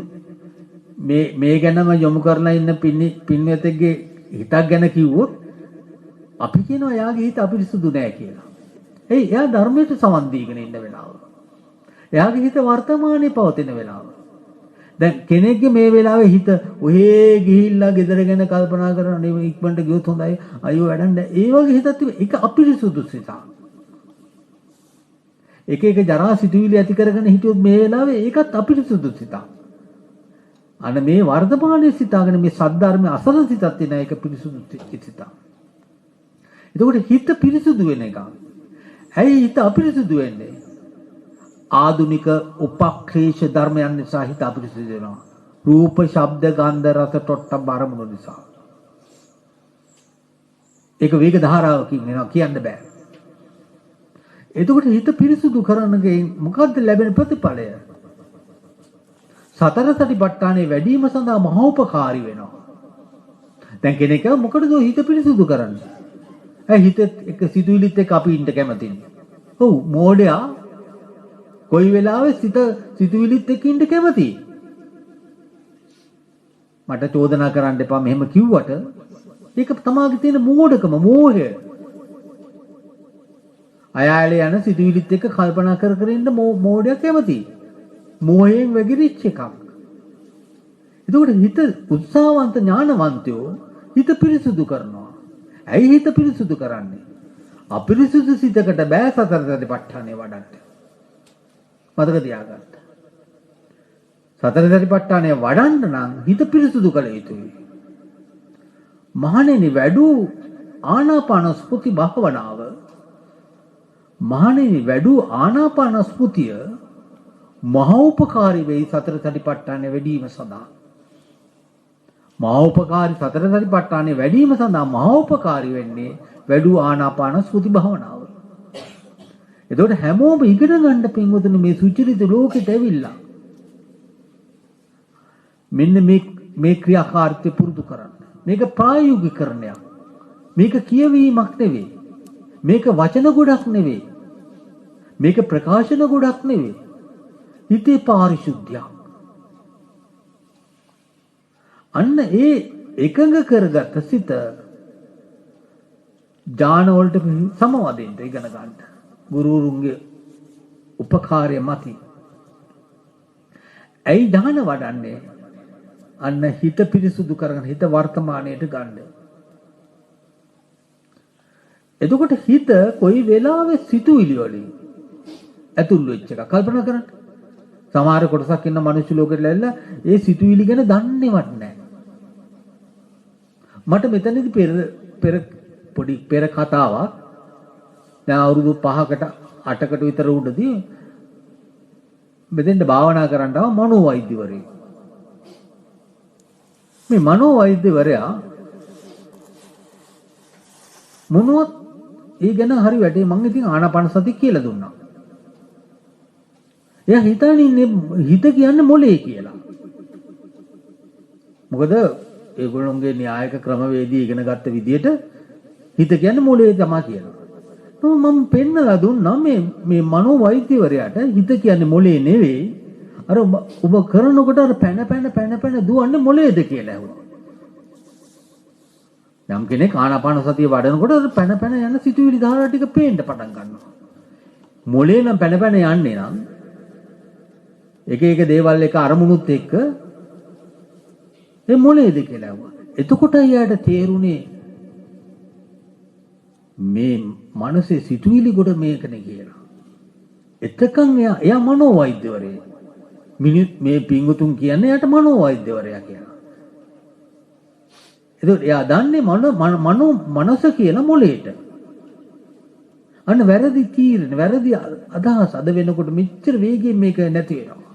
මේ ගැනම යොමු කරලා ඉන්න පින්වතෙක්ගේ හිතක් ගැන කිව්වොත් අපි කියනවා එයාගේ හිත අපිරිසුදු නෑ කියලා. එයා ධර්මයට සමන් දීගෙන ඉන්න වෙලාව. එයාගේ හිත වර්තමානයේ පවතින වෙලාව. දැන් කෙනෙක්ගේ මේ වෙලාවේ හිත ඔහේ ගිහිල්ලා ගෙදර ගැන කල්පනා කරන ඉක්මනට ගියොත් හොඳයි අයියෝ වැඩන්න. ඒ වගේ හිතක් තිබෙ ඒක අපිරිසුදු සිතක්. එක ජරා සිතුවිලි ඇති කරගෙන හිටියොත් මේ වෙලාවේ ඒකත් අපිරිසුදු සිතක්. අන්න මේ වර්තමානයේ සිතාගෙන මේ සද්ධර්මයේ අසල සිතක් තියෙන එක පිරිසුදු සිතක්. එතකොට හිත පිරිසුදු වෙන එක. ඇයි හිත අපිරිසුදු වෙන්නේ? ආධුනික උපක්‍රේෂ ධර්මයන් නිසා හිත අපිරිසුදු වෙනවා. රූප, ශබ්ද, ගන්ධ, රස, පොට්ටබ්බ අරමුණු නිසා. ඒක වේග ධාරාවකින් වෙනවා කියන්න බෑ. එතකොට හිත පිරිසුදු කරනගේ මොකද්ද ලැබෙන ප්‍රතිඵලය? සතර සතිපට්ඨානයේ වැඩිම සඳහා මහෝපකාරී වෙනවා. දැන් කෙනෙක් මොකටද හිත පිරිසුදු කරන්නේ? හිත එක සිතුවිලිත් එක්ක අපි ඉන්න කැමතිනේ. ඔව් මෝඩයා කොයි වෙලාවෙ සිතුවිලිත් එක්ක ඉන්න කැමතියි. මට චෝදනා කරන්න එපා මෙහෙම කිව්වට ඒක තමාගේ තියෙන මෝඩකම මෝහය. අයාලේ යන සිතුවිලිත් එක්ක කල්පනා කර ඉන්න මෝඩයා කැමතියි. මෝහයෙන් වැగిරිච්ච එකක්. එතකොට හිත උත්සාහවන්ත ඥානවන්තයෝ හිත පිරිසුදු කරනවා. ඇයි හිත පිරිසුදු කරන්නේ? අපිරිසුදු සිතකට බෑ සතර සතිපට්ඨානය වඩන්න. මතක තියාගන්න. සතර සතිපට්ඨානය වඩන්න නම් හිත පිරිසුදු කළ යුතුයි. මහණෙනි වැඩූ ආනාපාන ස්තුති භාවනාව මහණෙනි වැඩූ ආනාපාන ස්තුතිය මහෝපකාරී වෙයි සතර සතිපට්ඨානය වැඩිම සඳහා. මහෝපකාරී සතර සතිපට්ඨානය වැඩිම සඳහා මහෝපකාරී වෙන්නේ වැඩූ ආනාපාන ස්තුති භාවනාව. එතකොට හැමෝම ඉගෙන ගන්න පින්වතුනි මේ සුචරිත ලෝකෙට ඇවිල්ලා මෙන්න මේ ක්‍රියාකාරීත්වය පුරුදු කරන්න. මේක ප්‍රායෝගිකරණයක්. මේක කියවීමක් නෙවෙයි. මේක වචන ගොඩක් නෙවෙයි. මේක ප්‍රකාශන ගොඩක් නෙවෙයි. හිතේ පාරිශුද්ධියක්. අන්න ඒ එකඟ කරගත් සිත ඥාන වලට සමවදින්න ඉගෙන ගන්න. ගුරුවරුන්ගේ උපකාරය මත. ඇයි ඥාන වඩන්නේ? අන්න හිත පිරිසුදු කරගෙන හිත වර්තමානයට ගන්න. එතකොට හිත කොයි වෙලාවෙ සිතුවිලි වලින් ඇතුල් වෙච්ච එක කල්පනා කරන්න. සමහර කොටසක් ඉන්න මිනිස්සු ලෝකෙට läල්ලා ඒ සිතුවිලි ගැන දන්නේවත් නැහැ. මට මෙතනදී පෙර කතාවක් දැන් අවුරුදු 5කට 8කට විතර උඩදී මෙතෙන්ට භාවනා කරන්න ආව මනෝවෛද්‍යවරයෙක්. මේ මනෝවෛද්‍යවරයා මොනවත් ඒ ගැන හරි වැඩේ මම ඉතින් ආනාපාන සති කියලා දුන්නා. එයා හිතන්නේ ඉන්නේ හිත කියන්නේ මොලේ කියලා. මොකද ඒගොල්ලෝගේ න්‍යායික ක්‍රමවේදී ඉගෙන ගත්ත විදිහට හිත කියන්නේ මොලේ තමයි කියලා. මම පෙන්නලා දුන්නා මේ මනෝවෛද්‍යවරයාට හිත කියන්නේ මොලේ නෙවෙයි. අර ඔබ කරනකොට අර පැන දුවන්නේ මොලේද කියලා ඇහුවා. යම් කෙනෙක් ආනාපාන සතිය වඩනකොට අර පැන යන සිතුවිලි ධාරා ටික පේන්න පටන් ගන්නවා. මොලේ නම් පැන යන්නේ නම් එක දේවල් එක අරමුණුත් එක්ක ඒ මොලේද කියලා ඇහුවා. එතකොට යාට තේරුනේ මේ මනසේ සිතුවිලි කොට මේකනේ කියලා. එතකන් එයා මනෝවෛද්‍යවරයෙක්. මේ පිංගුතුන් කියන්නේ යාට මනෝවෛද්‍යවරයා කියලා. එතකොට එයා දන්නේ මනස කියලා මොලේට. අන්න වැරදි තීරණ, වැරදි අදහස් අද වෙනකොට මෙච්චර වේගයෙන් මේක නැති වෙනවා.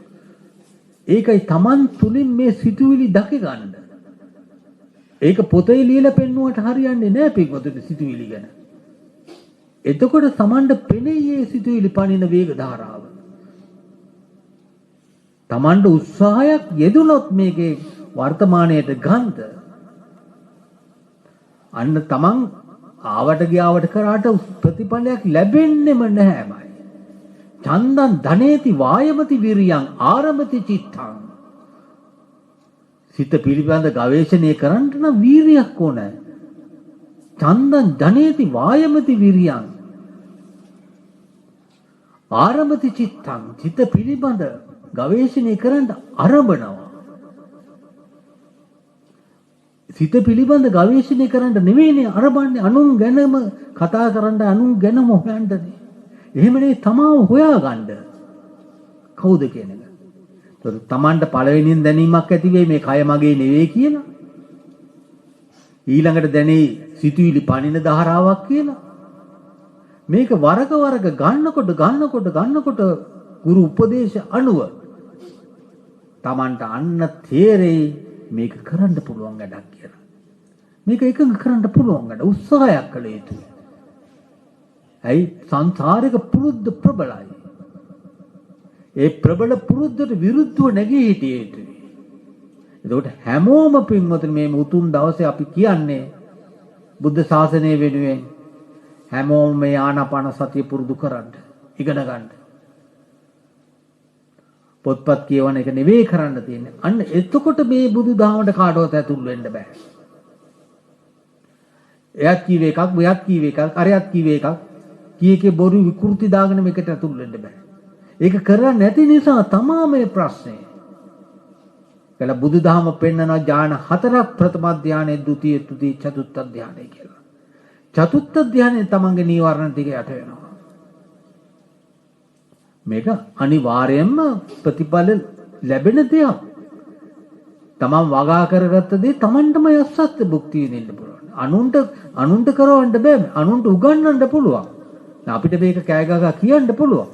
ඒකයි Taman තුලින් මේ සිතුවිලි දක ගන්න. ඒක පොතේ ලියලා පෙන්නුවට හරියන්නේ නැහැ පිටුපතේ සිතුවිලි ගැන. එතකොට Tamanට පෙනෙන්නේ සිතුවිලි පනින වේග ධාරාව. Tamanට උත්සාහයක් යෙදුනොත් මේකේ වර්තමානයට ගන්ත අන්න Taman ආවට ගියාවට කරාට ප්‍රතිඵලයක් ලැබෙන්නෙම නැහැමයි. චන්දං ධනේති වායමති විරියං ආරමති චිත්තං. සිත පිළිබඳ ගවේෂණය කරන්න නම් වීරියක් ඕනේ. චන්දං ධනේති වායමති විරියං ආරමති චිත්තං. සිත පිළිබඳ ගවේෂණය කරන්න ආරම්භනවා. සිත පිළිබඳ ගවේෂණය කරන්න නෙවෙයිනේ ආරම්භන්නේ, අනුන් ගැනම කතා කරන්න, අනුන් ගැනම හොයන්නනේ. එහෙමනේ තමාව හොයාගන්න කවුද කියන එක. ඒත් Tamanට පළවෙනියෙන් දැනීමක් ඇති වෙයි මේ කය මගේ නෙවෙයි කියලා. ඊළඟට දැනේ සිතුවිලි පනින ධාරාවක් කියලා. මේක වරක ගන්නකොට ගුරු උපදේශ අනුව Tamanට අන්න තේරෙයි මේක කරන්න පුළුවන් වැඩක් කියලා. මේක එකඟ කරන්න පුළුවන් වැඩ, උත්සාහයක් කළ යුතුයි. ඇයි සංසාරික පුරුද්ද ප්‍රබලයි. ඒ ප්‍රබල පුරුද්දට විරුද්ධව නැගී හිටිය යුතුයි. එතකොට හැමෝම පින්වතුනි මේ උතුම් දවසේ අපි කියන්නේ බුද්ධ ශාසනය වෙනුවෙන් හැමෝම මේ ආනාපාන සතිය පුරුදු කරන්න, ඉගෙන ගන්න. පොත්පත් කියවන එක නෙවෙයි කරන්න තියෙන්නේ. අන්න එතකොට මේ බුදු දහමට කාටවත් ඇතුල් වෙන්න බෑ. එයත් කීවේ එකක්, මෙයත් කීවේ එකක්, අරයත් කීවේ එකක්. කීකේ බොරු විකෘති දාගෙන මේකට ඇතුල් වෙන්න බෑ. ඒක කරන්නේ නැති නිසා තමයි මේ ප්‍රශ්නේ. කළ බුදුදහම පෙන්නනවා ඥාන හතරක්, ප්‍රථම ධානයේ, ဒုတိ ය, තෘතිය, චතුර්ථ ධානය කියලා. චතුර්ථ ධානයේ තමන්ගේ නීවරණ ටික යට වෙනවා. මේක අනිවාර්යයෙන්ම ප්‍රතිඵල ලැබෙන දෙයක්. තමන් වගා කරගත්ත දේ තමන්ටම යස්සත් භුක්තිය විඳින්න පුළුවන්. අනුන්ට කරවන්න බෑ. අනුන්ට උගන්වන්න පුළුවන්. අපිට මේක කෑ ගගා කියන්න පුළුවන්.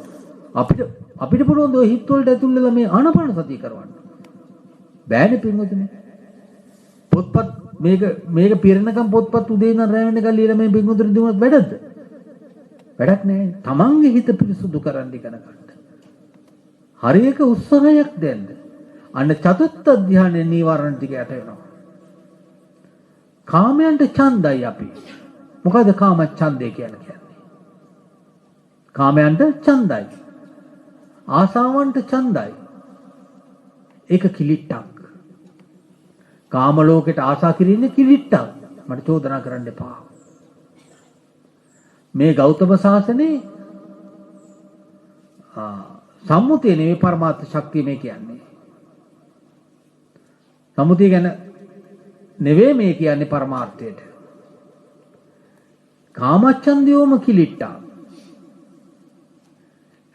අපිට පුළුවන් ඔය හිත වලට ඇතුල් වෙලා මේ ආනාපාන සතිය කරවන්න. බෑනේ පින්වතුනි. පොත්පත් මේක පිරෙනකම් පොත්පත් උදේ ඉඳන් රැ වෙනකම් ලියලා මේ පින්වතුනි දුන්නත් වැඩක්ද? වැඩක් නෑ. තමන්ගේ හිත පිරිසුදු කරන්න ඉගෙන ගන්න. හරියක උත්සාහයක් දෙන්න. අන්න චතුත්ථ ධානයේ නීවරණ ටික යට වෙනවා. කාමයන්ට ඡන්දයි අපි. මොකද කාම ඡන්දය කියන්නේ? කාමයන්ට ඡන්දයි. ආසාවන්ට ඡන්දයි. ඒක කිලිට්ටක්. කාම ලෝකෙට ආසා කිරින්නේ කිලිට්ටක්. මට චෝදනා කරන්න එපා. මේ ගෞතම සාසනේ සම්මුතිය නෙවෙයි පරමාර්ථ ශක්තිය මේ කියන්නේ. සම්මුතිය ගැන නෙවෙයි මේ කියන්නේ පරමාර්ථයට. කාමච්ඡන්දියෝම කිලිට්ටා.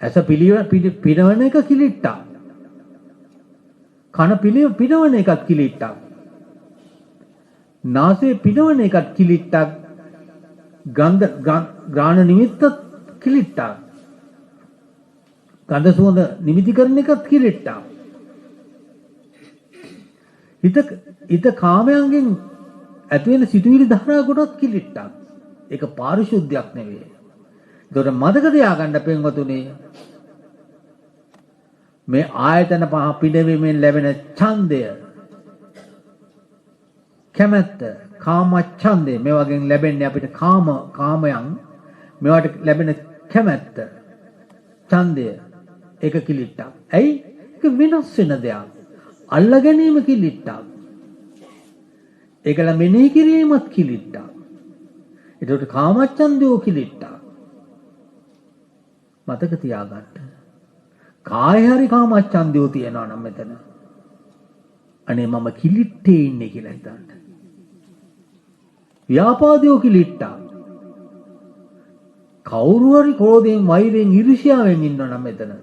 ඇස පිනවන එක කිලිට්ටා. කන පිනවන එකත් කිලිට්ටා. නාසය පිනවන එකත් කිලිට්ටා. ගන්ධ ග්‍රාණ නිමිත්තත් කිලිට්ටා. ගන්ධ සුවඳ නිමිති කරන එකත් කිලිට්ටා. හිත කාමයන්ගෙන් ඇති වෙන සිතුවිලි ධාරා කොටත් කිලිට්ටා. ඒක පාරිශුද්ධයක් නෙවෙයි. ඒකට මතක තියාගන්න පින්වතුනි, මේ ආයතන පහ පිනවීමෙන් ලැබෙන ඡන්දය, කැමැත්ත, කාම ඡන්දය, මේ වගේ ලැබෙන්නේ අපිට කාමයන්, මේවට ලැබෙන කැමැත්ත, ඡන්දය, ඒක කිලිට්ටක්. ඇයි? ඒක වෙනස් වෙන දෙයක්. අල්ල ගැනීම කිලිට්ටක්. ඒකල මෙනෙහි කිරීමත් කිලිට්ටක්. ඒකට කාමච්ඡන්දෝ කිලිට්ටක්. මතක තියාගන්න. කාය හරි කාමච්ඡන්දෝ තියනවා නම් මෙතන අනේ මම කිලිට්ටේ ඉන්නේ කියලා හිතන්න. ව්‍යාපාදෝ කිලිට්ටා. කවුරු හරි ක්‍රෝධයෙන්, වෛරයෙන්, ඊර්ෂ්‍යාවෙන් ඉන්නවා නම් මෙතන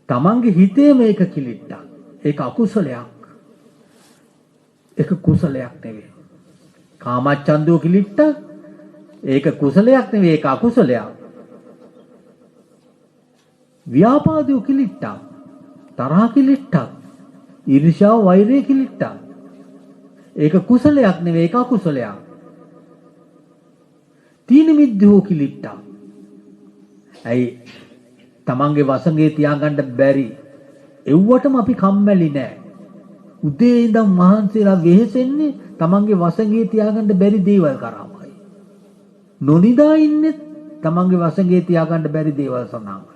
තමන්ගේ හිතේ මේක කිලිට්ටා. ඒක අකුසලයක්. ඒක කුසලයක් නෙවෙයි. කාමච්ඡන්දෝ කිලිට්ටා, ඒක කුසලයක් නෙවෙයි ඒක අකුසලයක්. ව්‍යාපාදෝ කිලිට්ටක්. තරහ කිලිට්ටක්. ඊර්ෂ්‍යාව වෛරය කිලිට්ටක්. ඒක කුසලයක් නෙවෙයි ඒක අකුසලයක්. තීන මිද්දෝ කිලිට්ටක්. ඇයි තමන්ගේ වසඟේ තියාගන්න බැරි එව්වටම අපි කම්මැලි නෑ. උදේ ඉඳන් මහන්සියලා වෙහෙසෙන්නේ තමන්ගේ වසඟේ තියාගන්න බැරි දේවල් කරාමයි. නොනිදා ඉන්නේ තමන්ගේ වසඟේ තියාගන්න බැරි දේවල් සඳහාමයි.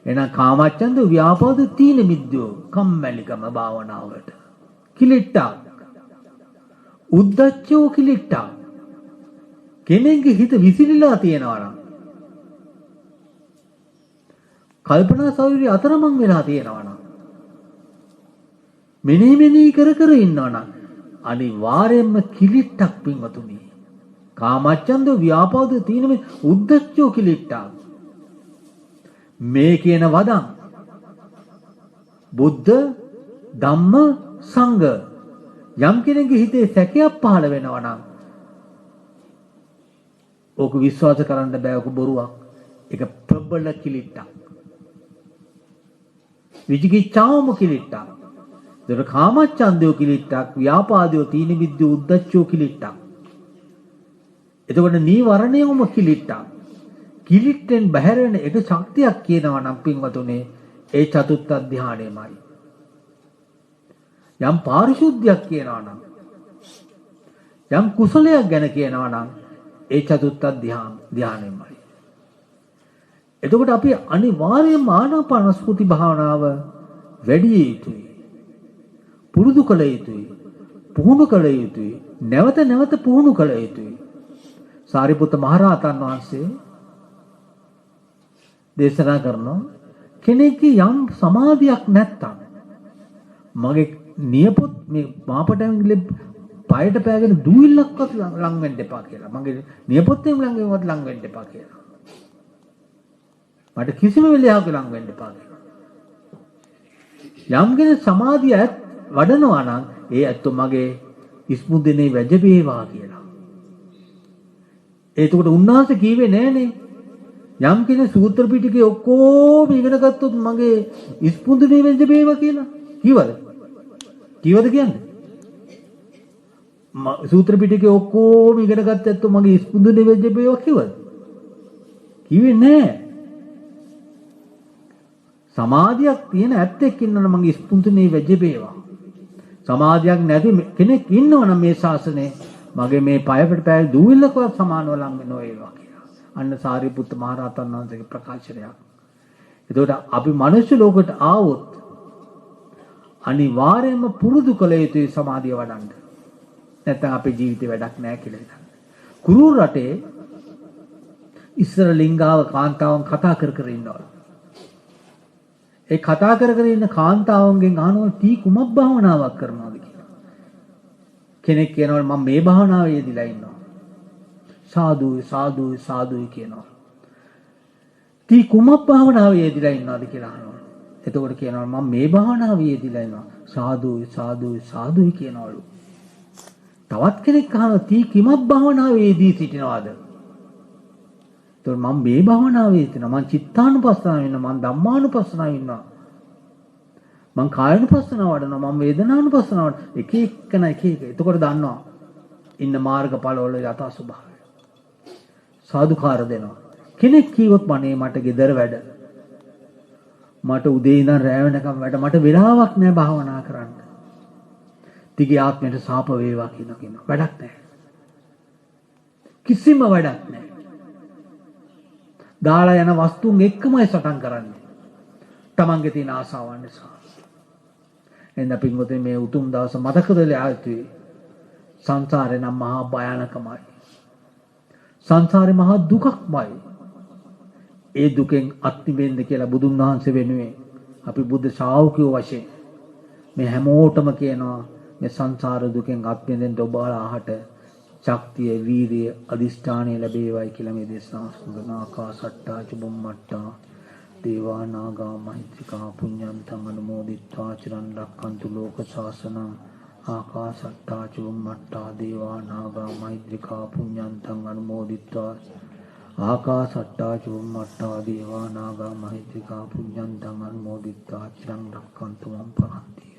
එහෙනම් කාමච්ඡන්ද ව්‍යාපාද තීන මිද්දෝ කම්මැලිකම භාවනාවට කිලිට්ටක්. උද්දච්චෝ කිලිට්ටක්. කෙනෙක්ගේ හිත විසිරීලා තියෙනවා නම් කල්පනා සෞර්ය අතරමං වෙලා තියෙනවා නම් මෙනෙහි කර කර ඉන්නවා නම් අනිවාර්යයෙන්ම කිලිට්ටක් පින්වතුනි. කාමච්ඡන්ද ව්‍යාපාද තීන මිද්දෝ උද්දච්චෝ කිලිට්ටක්. මේ කියන වදන් බුද්ධ ධම්ම සංඝ යම් කෙනෙකුගේ හිතේ සැකයක් පහළ වෙනවා නම් ඕක විශ්වාස කරන්න බෑ. ඕක බොරුවක්. ඒක ප්‍රබල කිලිට්ටක්. විචිකිච්ඡාවම කිලිට්ටක්. ඒතර කාමච්ඡන්දෝ කිලිට්ටක්, ව්‍යාපාදෝ තීන මිද්දෝ උද්දච්චෝ කිලිට්ටක්. එතකොට නීවරණයම කිලිට්ටක්. කිලිට්ටෙන් බැහැර වෙන එක ශක්තියක් කියනවා නම් පින්වතුනේ ඒ චතුත්ථ ධානයමයි. යම් පාරිශුද්ධියක් කියනවා නම් යම් කුසලයක් ගැන කියනවා නම් ඒ චතුත්ථ ධානයමයි. එතකොට අපි අනිවාර්යයෙන්ම ආනාපානසති භාවනාව වැඩි යුතුයි. පුරුදු කළ යුතුයි. පුහුණු කළ යුතුයි. නැවත නැවත පුහුණු කළ යුතුයි. සාරිපුත්ත මහරහතන් වහන්සේ දේශනා කරනවා කෙනෙක්ගේ යම් සමාධියක් නැත්තම් මගේ නියපොත් මේ මාපටැංගිලේ පයට පෑගෙන දූවිල්ලක්වත් ලං වෙන්න එපා කියලා. මගේ නියපොත්තෙන් ලං වෙන්නවත් ලං වෙන්න එපා කියලා. මට කිසිම වෙලාවක ලං වෙන්න එපා කියලා. යම් කෙනෙක් සමාධිය වඩනවා නම් ඒ ඇත්ත මගේ ඉස්මුදෙනේ වැජබේවා කියලා. එතකොට උන්වහන්සේ කීවේ නෑනේ යම් කෙනෙක් සූත්‍ර පිටකේ ඔක්කොම ඉගෙන ගත්තොත් මගේ ඉස්මුදෙනේ වැජබේවා කියලා. කිව්වද? කිව්වද කියන්නේ? සූත්‍ර පිටකේ ඔක්කොම ඉගෙන ගත්තත් මගේ ඉස්මුදෙනේ වැජබේවා කිව්වද? කිව්වේ නෑ. සමාධියක් තියෙන ඇත්තෙක් ඉන්නවනම් මගේ ඉස්මුදෙනේ වැජබේවා. සමාධියක් නැති කෙනෙක් ඉන්නවනම් මේ ශාසනයේ මගේ මේ පයකට පය දූවිල්ලකවත් සමානව ලං වෙනව ඒවා කියලා. අන්න සාරිපුත්ත මහරහතන් වහන්සේගේ ප්‍රකාශනයක්. එතකොට අපි මනුෂ්‍ය ලෝකයට ආවොත් අනිවාර්යයෙන්ම පුරුදු කළ යුතුයි සමාධිය වඩන්න. නැත්නම් අපේ ජීවිතේ වැඩක් නැහැ කියලා හිතන්න. කුරුල් රටේ ඉස්සර ලිංගාව කාන්තාවන් කතා කර කර ඉන්නවා. ඒ කතා කර කර ඉන්න කාන්තාවන්ගෙන් අහනවා ටී කුමක් භාවනාවක් කරනවද කියලා. කෙනෙක් කියනවා මම මේ භාවනාවේ යෙදিলা ඉන්නවා. සාදුයි සාදුයි සාදුයි කියනවා. ටී කුමක් භාවනාවේ යෙදিলা ඉන්නවද කියලා අහනවා. එතකොට කියනවා මම මේ භාවනාවේ යෙදিলা ඉන්නවා. සාදුයි සාදුයි සාදුයි කියනවලු. තවත් කෙනෙක් අහනවා ටී කිමක් භාවනාවේ යෙදී සිටිනවද? එතකොට මම මේ භාවනාවේ යෙදෙනවා. මම චිත්තානුපස්සනාවේ ඉන්නවා. මම ධම්මානුපස්සනාවේ ඉන්නවා. මං කායනුපස්සනාව වඩනවා මම වේදනානුපස්සනාව එක එකන එක එක. එතකොට දන්නවා ඉන්න මාර්ගඵලවල යථා ස්වභාවය. සාදුකාර දෙනවා. කෙනෙක් කීවොත් මනේ මට gedara වැඩ. මට උදේ ඉඳන් රැ වෙනකම් වැඩ. මට වෙලාවක් නැහැ භාවනා කරන්න. තිගේ ආත්මයට සාප වේවා කියන වැඩක් නැහැ. කිසිම වැඩක් නැහැ. දාලා යන වස්තුන් එක්කමයි සටන් කරන්නේ. තමන්ගේ තියෙන ආසාවන් නිසා. එන්න පින්වතුනි මේ උතුම් දවස මතකදලා ආයුතුයි. සංසාරේ නම් මහා භයානකමයි. සංසාරේ මහා දුකක්මයි. ඒ දුකෙන් අත් මිදෙන්න කියලා බුදුන් වහන්සේ වෙනුවෙන් අපි බුද්ධ ශ්‍රාවකයෝ වශයෙන් මේ හැමෝටම කියනවා මේ සංසාර දුකෙන් අත් මිදෙන්න ඔබලාහට ශක්තිය, වීරිය, අදිෂ්ඨානය ලැබේවයි කියලා මේ දේශනාව සඳහන් ආකාසට්ටා චුම්මට්ටා දේවා නාග මහිත්‍තිකා පුඤ්ඤන්තං අනුමෝදිත්වා චිරන් රක්ඛන්තු ලෝක ශාසනං ආකාසට්ටා චුම්මට්ටා දේවා නාග මහිද්దికා පුඤ්ඤන්තං අනුමෝදිත්වා ආකාසට්ටා චුම්මට්ටා දේවා නාග මහිද්దికා පුඤ්ඤන්තං අනුමෝදිත්වා චිරං රක්ඛන්තු මම් පරන්ති